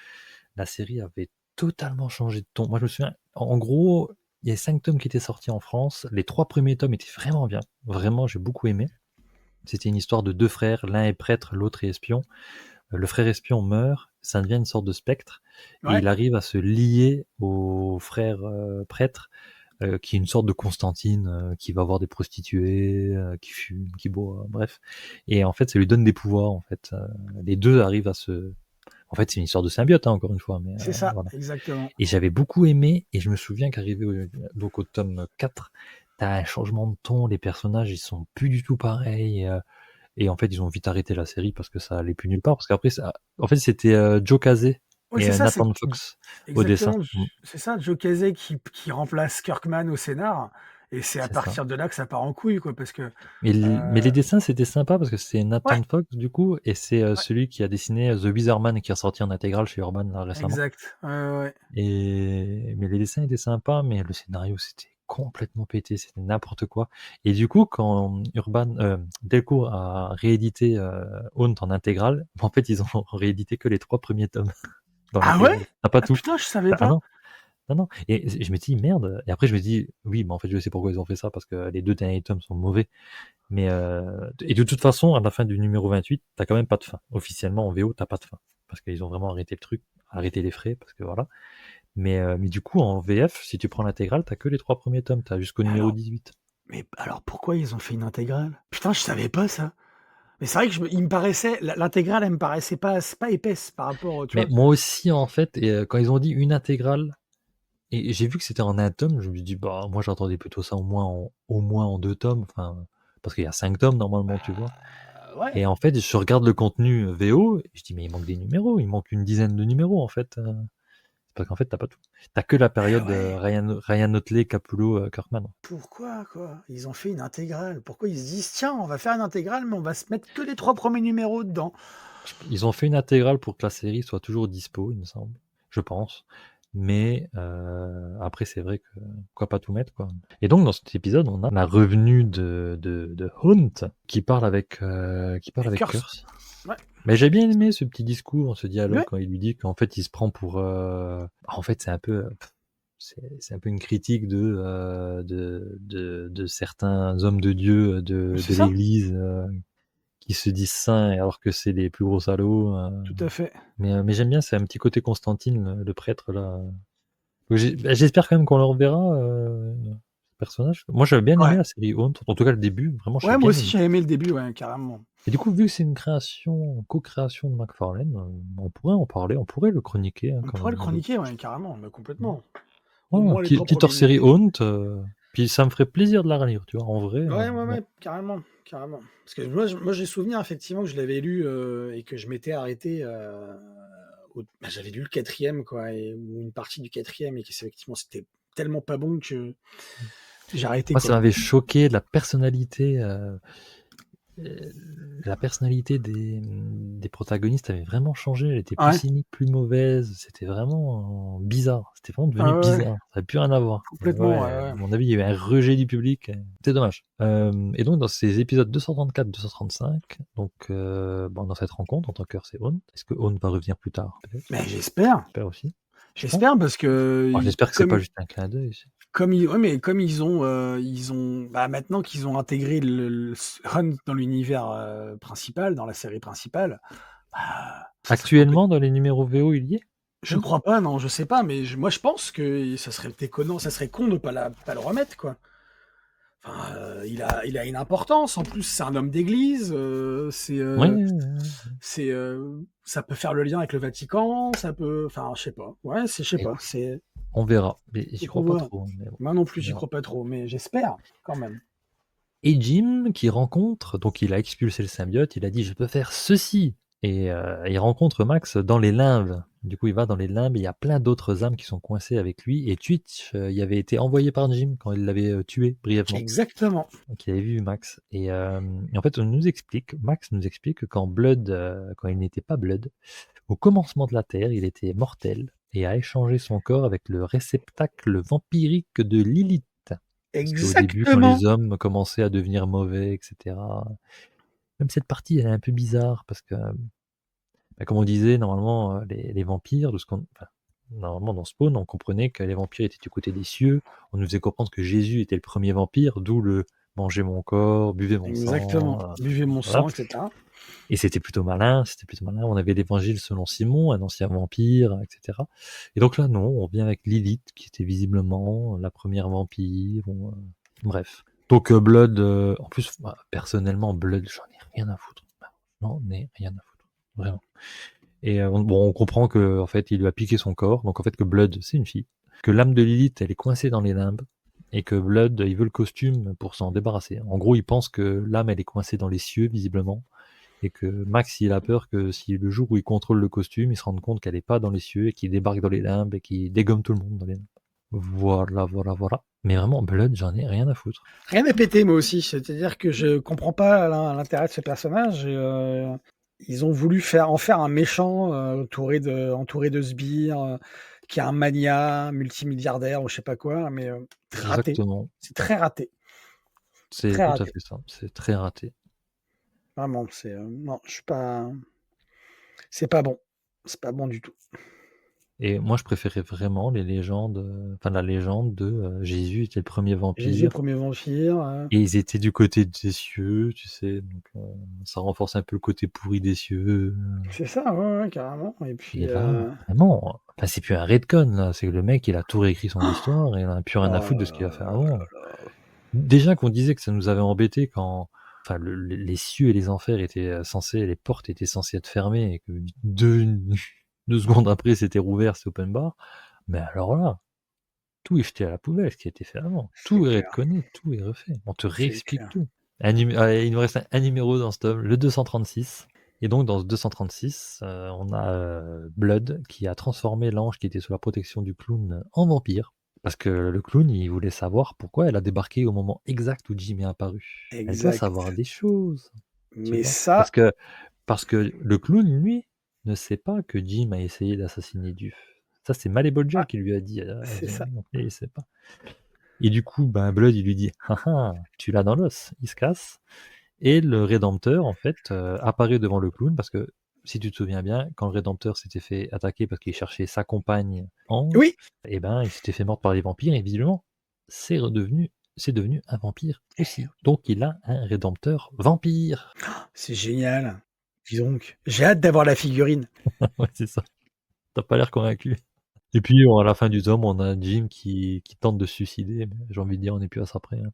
la série avait totalement changé de ton. Moi, je me souviens, en gros, il y a 5 tomes qui étaient sortis en France. Les 3 premiers tomes étaient vraiment bien. Vraiment, j'ai beaucoup aimé. C'était une histoire de 2 frères, l'un est prêtre, l'autre est espion. Le frère espion meurt, ça devient une sorte de spectre, et Ouais. il arrive à se lier au frère prêtre, qui est une sorte de Constantine, qui va voir des prostituées, qui fume, qui boit, bref. Et en fait, ça lui donne des pouvoirs, en fait. Les deux arrivent à se... En fait, c'est une histoire de symbiote, hein, encore une fois, mais C'est ça, voilà. exactement. Et j'avais beaucoup aimé, et je me souviens qu'arrivé donc au tome 4, t'as un changement de ton, les personnages, ils sont plus du tout pareils, et en fait, ils ont vite arrêté la série parce que ça allait plus nulle part. Parce qu'après, en fait, c'était Joe Casey Oui, et c'est ça, c'est Nathan Fox au dessin. exactement, c'est ça, Joe Casey qui remplace Kirkman au scénar, et c'est à C'est ça. partir de là que ça part en couille, quoi, parce que... Mais les dessins, c'était sympa parce que c'est Ouais, Nathan Fox, du coup, et c'est ouais, celui qui a dessiné The Wizard Man qui a sorti en intégrale chez Urban là, récemment. exact. Ouais. Mais les dessins étaient sympas, mais le scénario, c'était complètement pété, c'était n'importe quoi. Et du coup, quand Delcourt a réédité Haunt en intégrale, en fait, ils ont réédité que les 3 premiers tomes dans Ah ouais? l'intégrale. T'as pas Ah tout. putain, je savais Ah pas. non, non, non. Et je me dis, merde. Et après, je me dis, oui, mais en fait, je sais pourquoi ils ont fait ça, parce que les 2 derniers tomes sont mauvais. Mais, et de toute façon, à la fin du numéro 28, t'as quand même pas de fin. Officiellement, en VO, t'as pas de fin. Parce qu'ils ont vraiment arrêté le truc, arrêté les frais, parce que voilà. Mais du coup, en VF, si tu prends l'intégrale, t'as que les 3 premiers tomes, t'as jusqu'au Mais numéro alors 18. mais alors pourquoi ils ont fait une intégrale? Putain, je savais pas ça. Mais c'est vrai que il me paraissait l'intégrale, elle me paraissait pas épaisse par rapport, tu Mais vois? moi aussi, en fait, et quand ils ont dit une intégrale, et j'ai vu que c'était en un tome, je me suis dit, bah, moi, j'entendais plutôt ça au moins en 2 tomes, enfin, parce qu'il y a 5 tomes normalement, tu vois. Ouais. Et en fait, je regarde le contenu VO, et je dis, mais il manque des numéros, il manque une dizaine de numéros, en fait. Parce qu'en fait, t'as pas tout. T'as que la Eh période ouais. Ryan Otley, Capullo, Kirkman. Pourquoi, quoi? Ils ont fait une intégrale. Pourquoi ils se disent: «Tiens, on va faire une intégrale, mais on va se mettre que les 3 premiers numéros dedans»? Ils ont fait une intégrale pour que la série soit toujours dispo, il me semble. Je pense. Mais après, c'est vrai que pourquoi pas tout mettre, quoi. Et donc, dans cet épisode, on a la revenue de Haunt qui parle Et avec Curse. Curse. Ouais. Mais j'ai bien aimé ce petit discours, ce dialogue, Ouais. quand il lui dit qu'en fait, il se prend pour... En fait, c'est un peu... C'est un peu une critique de certains hommes de Dieu C'est de ça, l'Église qui se disent saints alors que c'est les plus gros salauds. tout à fait. Mais j'aime bien, c'est un petit côté Constantine, le prêtre là. Donc j'espère quand même qu'on le reverra, ce personnage. Moi j'avais bien aimé Ouais. la série Haunt, en tout cas le début, vraiment j'ai Ouais, moi bien aussi, aimé. j'ai aimé le début, ouais, carrément. Et du coup, vu que c'est une co-création de McFarlane, on pourrait en parler, on pourrait le chroniquer hein, On quand pourrait le même. chroniquer, ouais, carrément, mais complètement. Au Ouais, moins les 3 petite hors premiers série numéros. Haunt, puis ça me ferait plaisir de la relire, tu vois, en vrai. Ouais, ouais, Ouais. ouais, carrément, carrément. Parce que moi j'ai souvenir effectivement que je l'avais lu, et que je m'étais arrêté, j'avais lu le 4e, quoi, ou une partie du 4e, et qu'effectivement c'était tellement pas bon que j'ai arrêté, Moi, ça quoi. m'avait choqué Euh, la personnalité des protagonistes avait vraiment changé. Elle était plus Ouais, cynique, plus mauvaise. C'était vraiment bizarre. C'était vraiment ouais, devenu ouais, bizarre. Ça n'avait plus rien à voir. Et complètement, ouais, ouais, ouais. à mon avis, il y avait un rejet du public. C'était dommage. Et donc, dans ces épisodes 234-235, donc, bon, dans cette rencontre, en tant que c'est Haunt. Est-ce que Haunt va revenir plus tard? Peut-être. Mais j'espère, J'espère aussi. Je pense. j'espère parce que Bon, j'espère que c'est pas juste un clin d'œil. comme ils ont bah, maintenant qu'ils ont intégré le Hunt dans l'univers, principal, dans la série principale, bah, ça serait pas Actuellement, dans les numéros VO, il y est? Je crois pas, non, je sais pas, mais moi je pense que ça serait déconnant, ça serait con de pas le remettre, quoi. Enfin, il a une importance. En plus, c'est un homme d'église. Ouais, ouais, ouais. Ça peut faire le lien avec le Vatican. Ça peut. Enfin, je sais pas. Ouais, je sais pas. Écoute, on verra. Mais j'y Faut crois qu'on pas voit. trop, mais bon, Moi non plus, on j'y verra. crois pas trop, mais j'espère quand même. Et Jim qui rencontre, donc il a expulsé le symbiote, il a dit je peux faire ceci. Et il rencontre Max dans les limbes. Du coup, il va dans les limbes et il y a plein d'autres âmes qui sont coincées avec lui. Et Twitch, il avait été envoyé par Jim quand il l'avait tué brièvement. Exactement. Donc il avait vu Max. Et en fait, Max nous explique que quand Blood, quand il n'était pas Blood, au commencement de la Terre, il était mortel et a échangé son corps avec le réceptacle vampirique de Lilith. Parce qu'au début, quand Exactement. les hommes commençaient à devenir mauvais, etc. Même cette partie, elle est un peu bizarre parce que, comme on disait, normalement, les vampires, normalement dans Spawn, on comprenait que les vampires étaient du côté des cieux. On nous faisait comprendre que Jésus était le premier vampire, d'où le mangez mon corps, buvez mon sang. Exactement. Buvez mon Voilà. sang, etc. Et c'était plutôt malin, c'était plutôt malin. On avait l'évangile selon Simon, un ancien vampire, etc. Et donc là, non, on vient avec Lilith, qui était visiblement la première vampire. Bref. Donc Blood, en plus, personnellement, Blood, j'en ai rien à foutre. J'en ai rien à foutre. Vraiment. Et on comprend que en fait, il lui a piqué son corps. Donc en fait, que Blood, c'est une fille. Que l'âme de Lilith, elle est coincée dans les limbes. Et que Blood, il veut le costume pour s'en débarrasser. En gros, il pense que l'âme, elle est coincée dans les cieux, visiblement. Et que Max, il a peur que si le jour où il contrôle le costume, il se rende compte qu'elle n'est pas dans les cieux et qu'il débarque dans les limbes et qu'il dégomme tout le monde dans les limbes. Voilà, voilà, voilà. Mais vraiment, Blood, j'en ai rien à foutre. Rien à péter, moi aussi. C'est-à-dire que je comprends pas l'intérêt de ce personnage. Ils ont voulu en faire un méchant entouré de sbires, qui est un mania, multimilliardaire ou je sais pas quoi, mais raté. Exactement. C'est très raté. C'est Très tout à raté. fait ça. C'est très raté. Vraiment, non, je suis pas. C'est pas bon. C'est pas bon du tout. Et moi, je préférais vraiment les légendes, la légende de Jésus était le premier Jésus, vampire. premier vampire. Et ils étaient du côté des cieux, tu sais. Donc, ça renforce un peu le côté pourri des cieux. C'est ça, ouais, carrément. Et puis. Et là, vraiment, c'est plus un redcon, là. C'est que le mec, il a tout réécrit son histoire et il en a plus rien à Oh foutre de là ce qu'il a fait là avant. là là. Déjà qu'on disait que ça nous avait embêté quand, les cieux et les enfers les portes étaient censées être fermées et que deux secondes après, c'était rouvert, c'est open bar. Mais alors là, tout est jeté à la poubelle, ce qui a été fait avant. C'est Tout est clair. redconné, tout est refait. On te C'est réexplique clair. tout. Il nous reste un numéro dans ce tome, le 236. Et donc, dans ce 236, on a Blood qui a transformé l'ange qui était sous la protection du clown en vampire. Parce que le clown, il voulait savoir pourquoi elle a débarqué au moment exact où Jim est apparu. Elle doit Exact. savoir des choses. Tu Mais vois ça. parce que le clown, lui, ne sait pas que Jim a essayé d'assassiner Duff. Ça, c'est Malebol Ah, qui lui a dit à c'est Jim. ça. Donc, il sait pas. Et du coup, Blood, il lui dit ah, ah, tu l'as dans l'os. Il se casse. Et le Rédempteur, en fait, apparaît devant le clown parce que, si tu te souviens bien, quand le Rédempteur s'était fait attaquer parce qu'il cherchait sa compagne Ange, Oui. il s'était fait mordre par les vampires et visiblement, c'est devenu un vampire aussi. Donc il a un Rédempteur vampire. C'est génial. Dis donc, j'ai hâte d'avoir la figurine. Ouais, c'est ça. T'as pas l'air convaincu. Et puis, à la fin du tome, on a Jim qui tente de se suicider. Mais j'ai envie de dire, on n'est plus à ça près. Hein.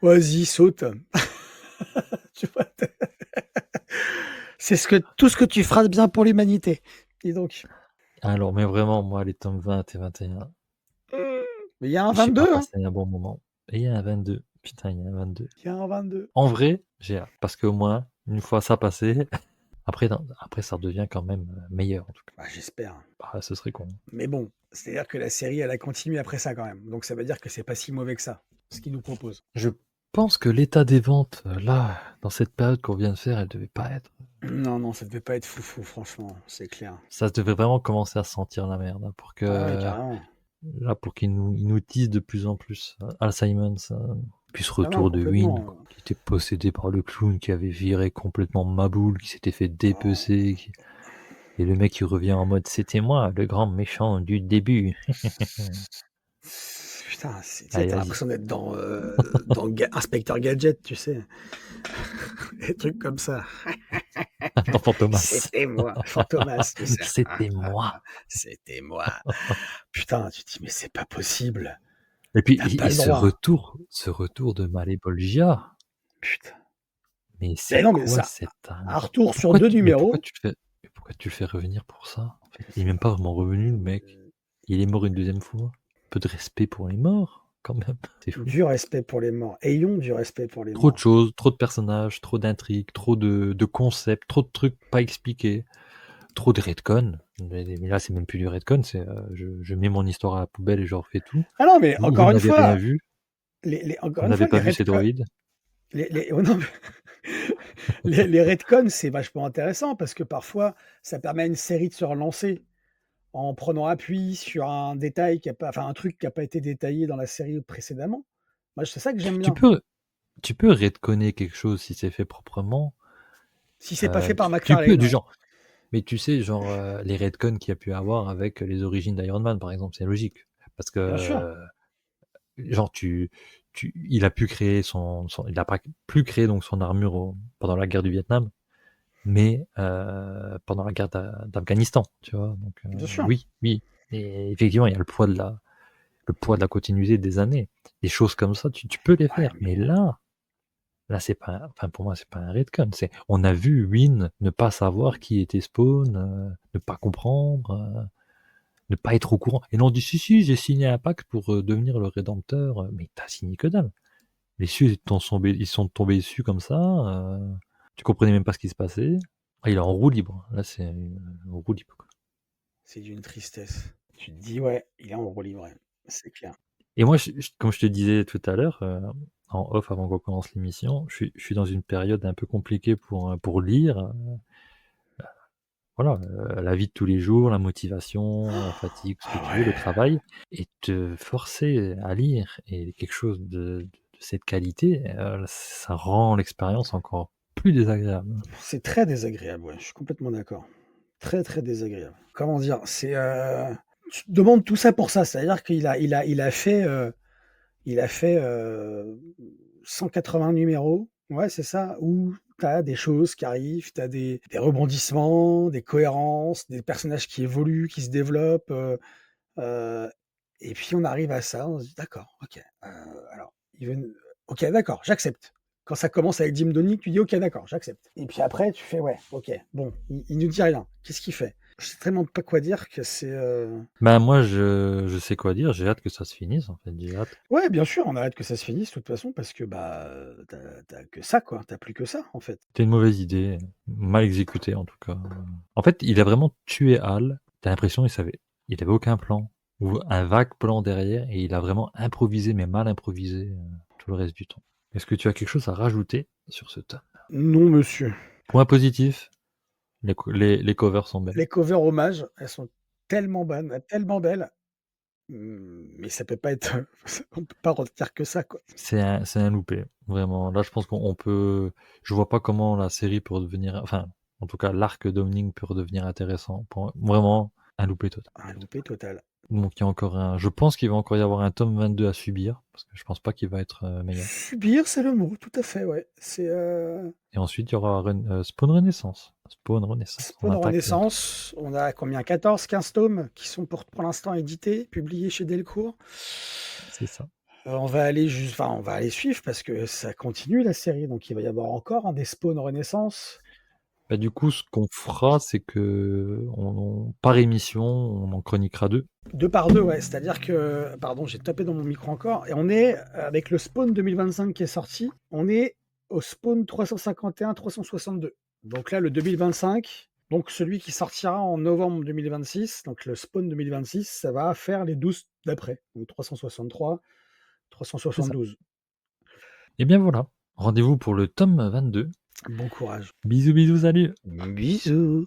Vas-y, saute. Tu vois, c'est tout ce que tu feras de bien pour l'humanité. Dis donc. Alors, mais vraiment, moi, les tomes 20 et 21, Mais il y a un j'ai pas 22, hein. passé un bon moment. Et il y a un 22. Putain, il y a un 22. Il y a un 22. En vrai, j'ai hâte. Parce qu'au moins, une fois ça passé, après, ça redevient quand même meilleur, en tout cas. Bah, j'espère. Ce serait con. Mais bon, c'est-à-dire que la série, elle a continué après ça quand même. Donc ça veut dire que c'est pas si mauvais que ça, ce qu'ils nous proposent. Je pense que l'état des ventes, là, dans cette période qu'on vient de faire, elle devait pas être. Non, non, ça devait pas être foufou, franchement, c'est clair. Ça devait vraiment commencer à sentir la merde. Hein, pour que. Ah ouais, carrément. Là, pour qu'ils nous teasent de plus en plus. Al Simons, puis ce Ah non, retour de Wynn, complètement. qui était possédé par le clown, qui avait viré complètement Maboul, qui s'était fait dépecer. Et le mec, il revient en mode c'était moi, le grand méchant du début. Putain, Allez, t'as vas-y. l'impression d'être dans Inspecteur Gadget, tu sais. Des trucs comme ça. Dans Fantomas. C'était moi, Fantomas, tu sais? C'était moi. C'était moi. Putain, tu te dis: «Mais c'est pas possible, Et puis tu pas et le ce droit». retour de Malépolgia, Putain. mais Mais c'est non, mais quoi ça cette un dinguerie? retour sur 2 numéros. Pourquoi tu le fais revenir pour ça, en fait? Il est même pas vraiment revenu le mec. Il est mort une deuxième fois. Un peu de respect pour les morts, quand même, c'est fou. Du respect pour les morts. Ayons du respect pour les Trop de morts. choses, trop de personnages, trop d'intrigues, trop de concepts, trop de trucs pas expliqués, trop de retcon. Mais là, c'est même plus du retcon, c'est, je mets mon histoire à la poubelle et je refais tout. Ah non, mais Vous encore une n'avez rien fois, vu, encore vous une n'avez fois, pas vu ces droïdes. oh non, mais les retcons, c'est vachement intéressant parce que parfois, ça permet à une série de se relancer en prenant appui sur un détail qui a pas enfin, un truc qui a pas été détaillé dans la série précédemment. Moi, c'est ça que j'aime Tu bien. peux tu peux retconner quelque chose si c'est fait proprement, Si c'est pas fait par tu peux McFarlane, du ouais. genre mais tu sais, genre, les retcons qu'il y a pu avoir avec les origines d'Iron Man, par exemple, c'est logique. Parce Bien sûr. que, genre, il a pu créer il a pas pu créer donc son armure pendant la guerre du Vietnam, mais pendant la guerre d'Afghanistan, tu vois. Donc, Bien sûr. oui, oui. Et effectivement, il y a le poids de la continuité des années. Des choses comme ça, tu peux les Ouais, faire. mais Mais là, c'est pas, enfin, pour moi, c'est pas un retcon. On a vu Win ne pas savoir qui était Spawn, ne pas comprendre, ne pas être au courant. Et non, on dit si, j'ai signé un pacte pour devenir le Rédempteur. Mais t'as signé que dalle. Les cieux ils sont tombés dessus comme ça. Tu comprenais même pas ce qui se passait. Ah, il est en roue libre. Là, c'est en roue libre, quoi. c'est d'une tristesse. Tu te dis: «Ouais, il est en roue libre», ouais, c'est clair. Et moi, comme je te disais tout à l'heure, en off avant qu'on commence l'émission, je suis dans une période un peu compliquée pour lire. Voilà, la vie de tous les jours, la motivation, la fatigue, ce que Ah tu veux, le ouais, travail, et te forcer à lire et quelque chose de cette qualité, ça rend l'expérience encore plus désagréable. c'est très désagréable, ouais, je suis complètement d'accord. Très, très désagréable. Comment dire? Tu te demandes tout ça pour ça, c'est-à-dire il a fait, 180 numéros, ouais, c'est ça, où tu as des choses qui arrivent, tu as des rebondissements, des cohérences, des personnages qui évoluent, qui se développent, heu et puis on arrive à ça, on se dit: «D'accord, OK, alors il veut OK, d'accord, j'accepte». Quand ça commence avec Jim Donnie, tu dis: «OK, d'accord, j'accepte» et puis après tu fais: «Ouais, OK, bon, il nous dit rien. Qu'est-ce qu'il fait?» Je sais tellement pas quoi dire que Ben, moi, je sais quoi dire, j'ai hâte que ça se finisse, en fait, j'ai hâte. ouais, bien sûr, on a hâte que ça se finisse de toute façon parce que, bah, tu que ça, quoi, tu plus que ça, en fait. C'était une mauvaise idée, mal exécutée, en tout cas. En fait, il a vraiment tué Hal, tu l'impression il avait aucun plan ou un vague plan derrière et il a vraiment improvisé, mais mal improvisé, tout le reste du temps. Est-ce que tu as quelque chose à rajouter sur ce tome? Non, monsieur. Point positif, les covers sont belles. Les covers hommages, elles sont tellement bonnes, tellement belles, mais ça peut pas être on peut pas retenir que ça, quoi. C'est un loupé, vraiment. Là, je pense je vois pas comment la série peut redevenir, enfin, en tout cas, l'arc d'Omning peut redevenir intéressant. Vraiment, un loupé total. Un loupé total. Donc, je pense qu'il va encore y avoir un tome 22 à subir, parce que je pense pas qu'il va être meilleur. Subir, c'est le mot, tout à fait, ouais. Et ensuite, il y aura Spawn Renaissance. Spawn Renaissance. On Spawn attaque bientôt. Renaissance, on a combien? 14-15 tomes qui sont pour l'instant édités, publiés chez Delcourt. C'est ça. On va aller suivre parce que ça continue la série, donc il va y avoir encore des Spawn Renaissance. Bah, du coup, ce qu'on fera, c'est que par émission, on en chroniquera 2. 2 par 2, ouais, c'est-à-dire que pardon, j'ai tapé dans mon micro encore et on est avec le Spawn 2025 qui est sorti, on est au Spawn 351-362. Donc là, le 2025, donc celui qui sortira en novembre 2026, donc le Spawn 2026, ça va faire les 12 d'après, donc 363, C'est ça. 372. Et bien voilà. Rendez-vous pour le tome 22. Bon courage. Bisous, bisous, salut! Bisous.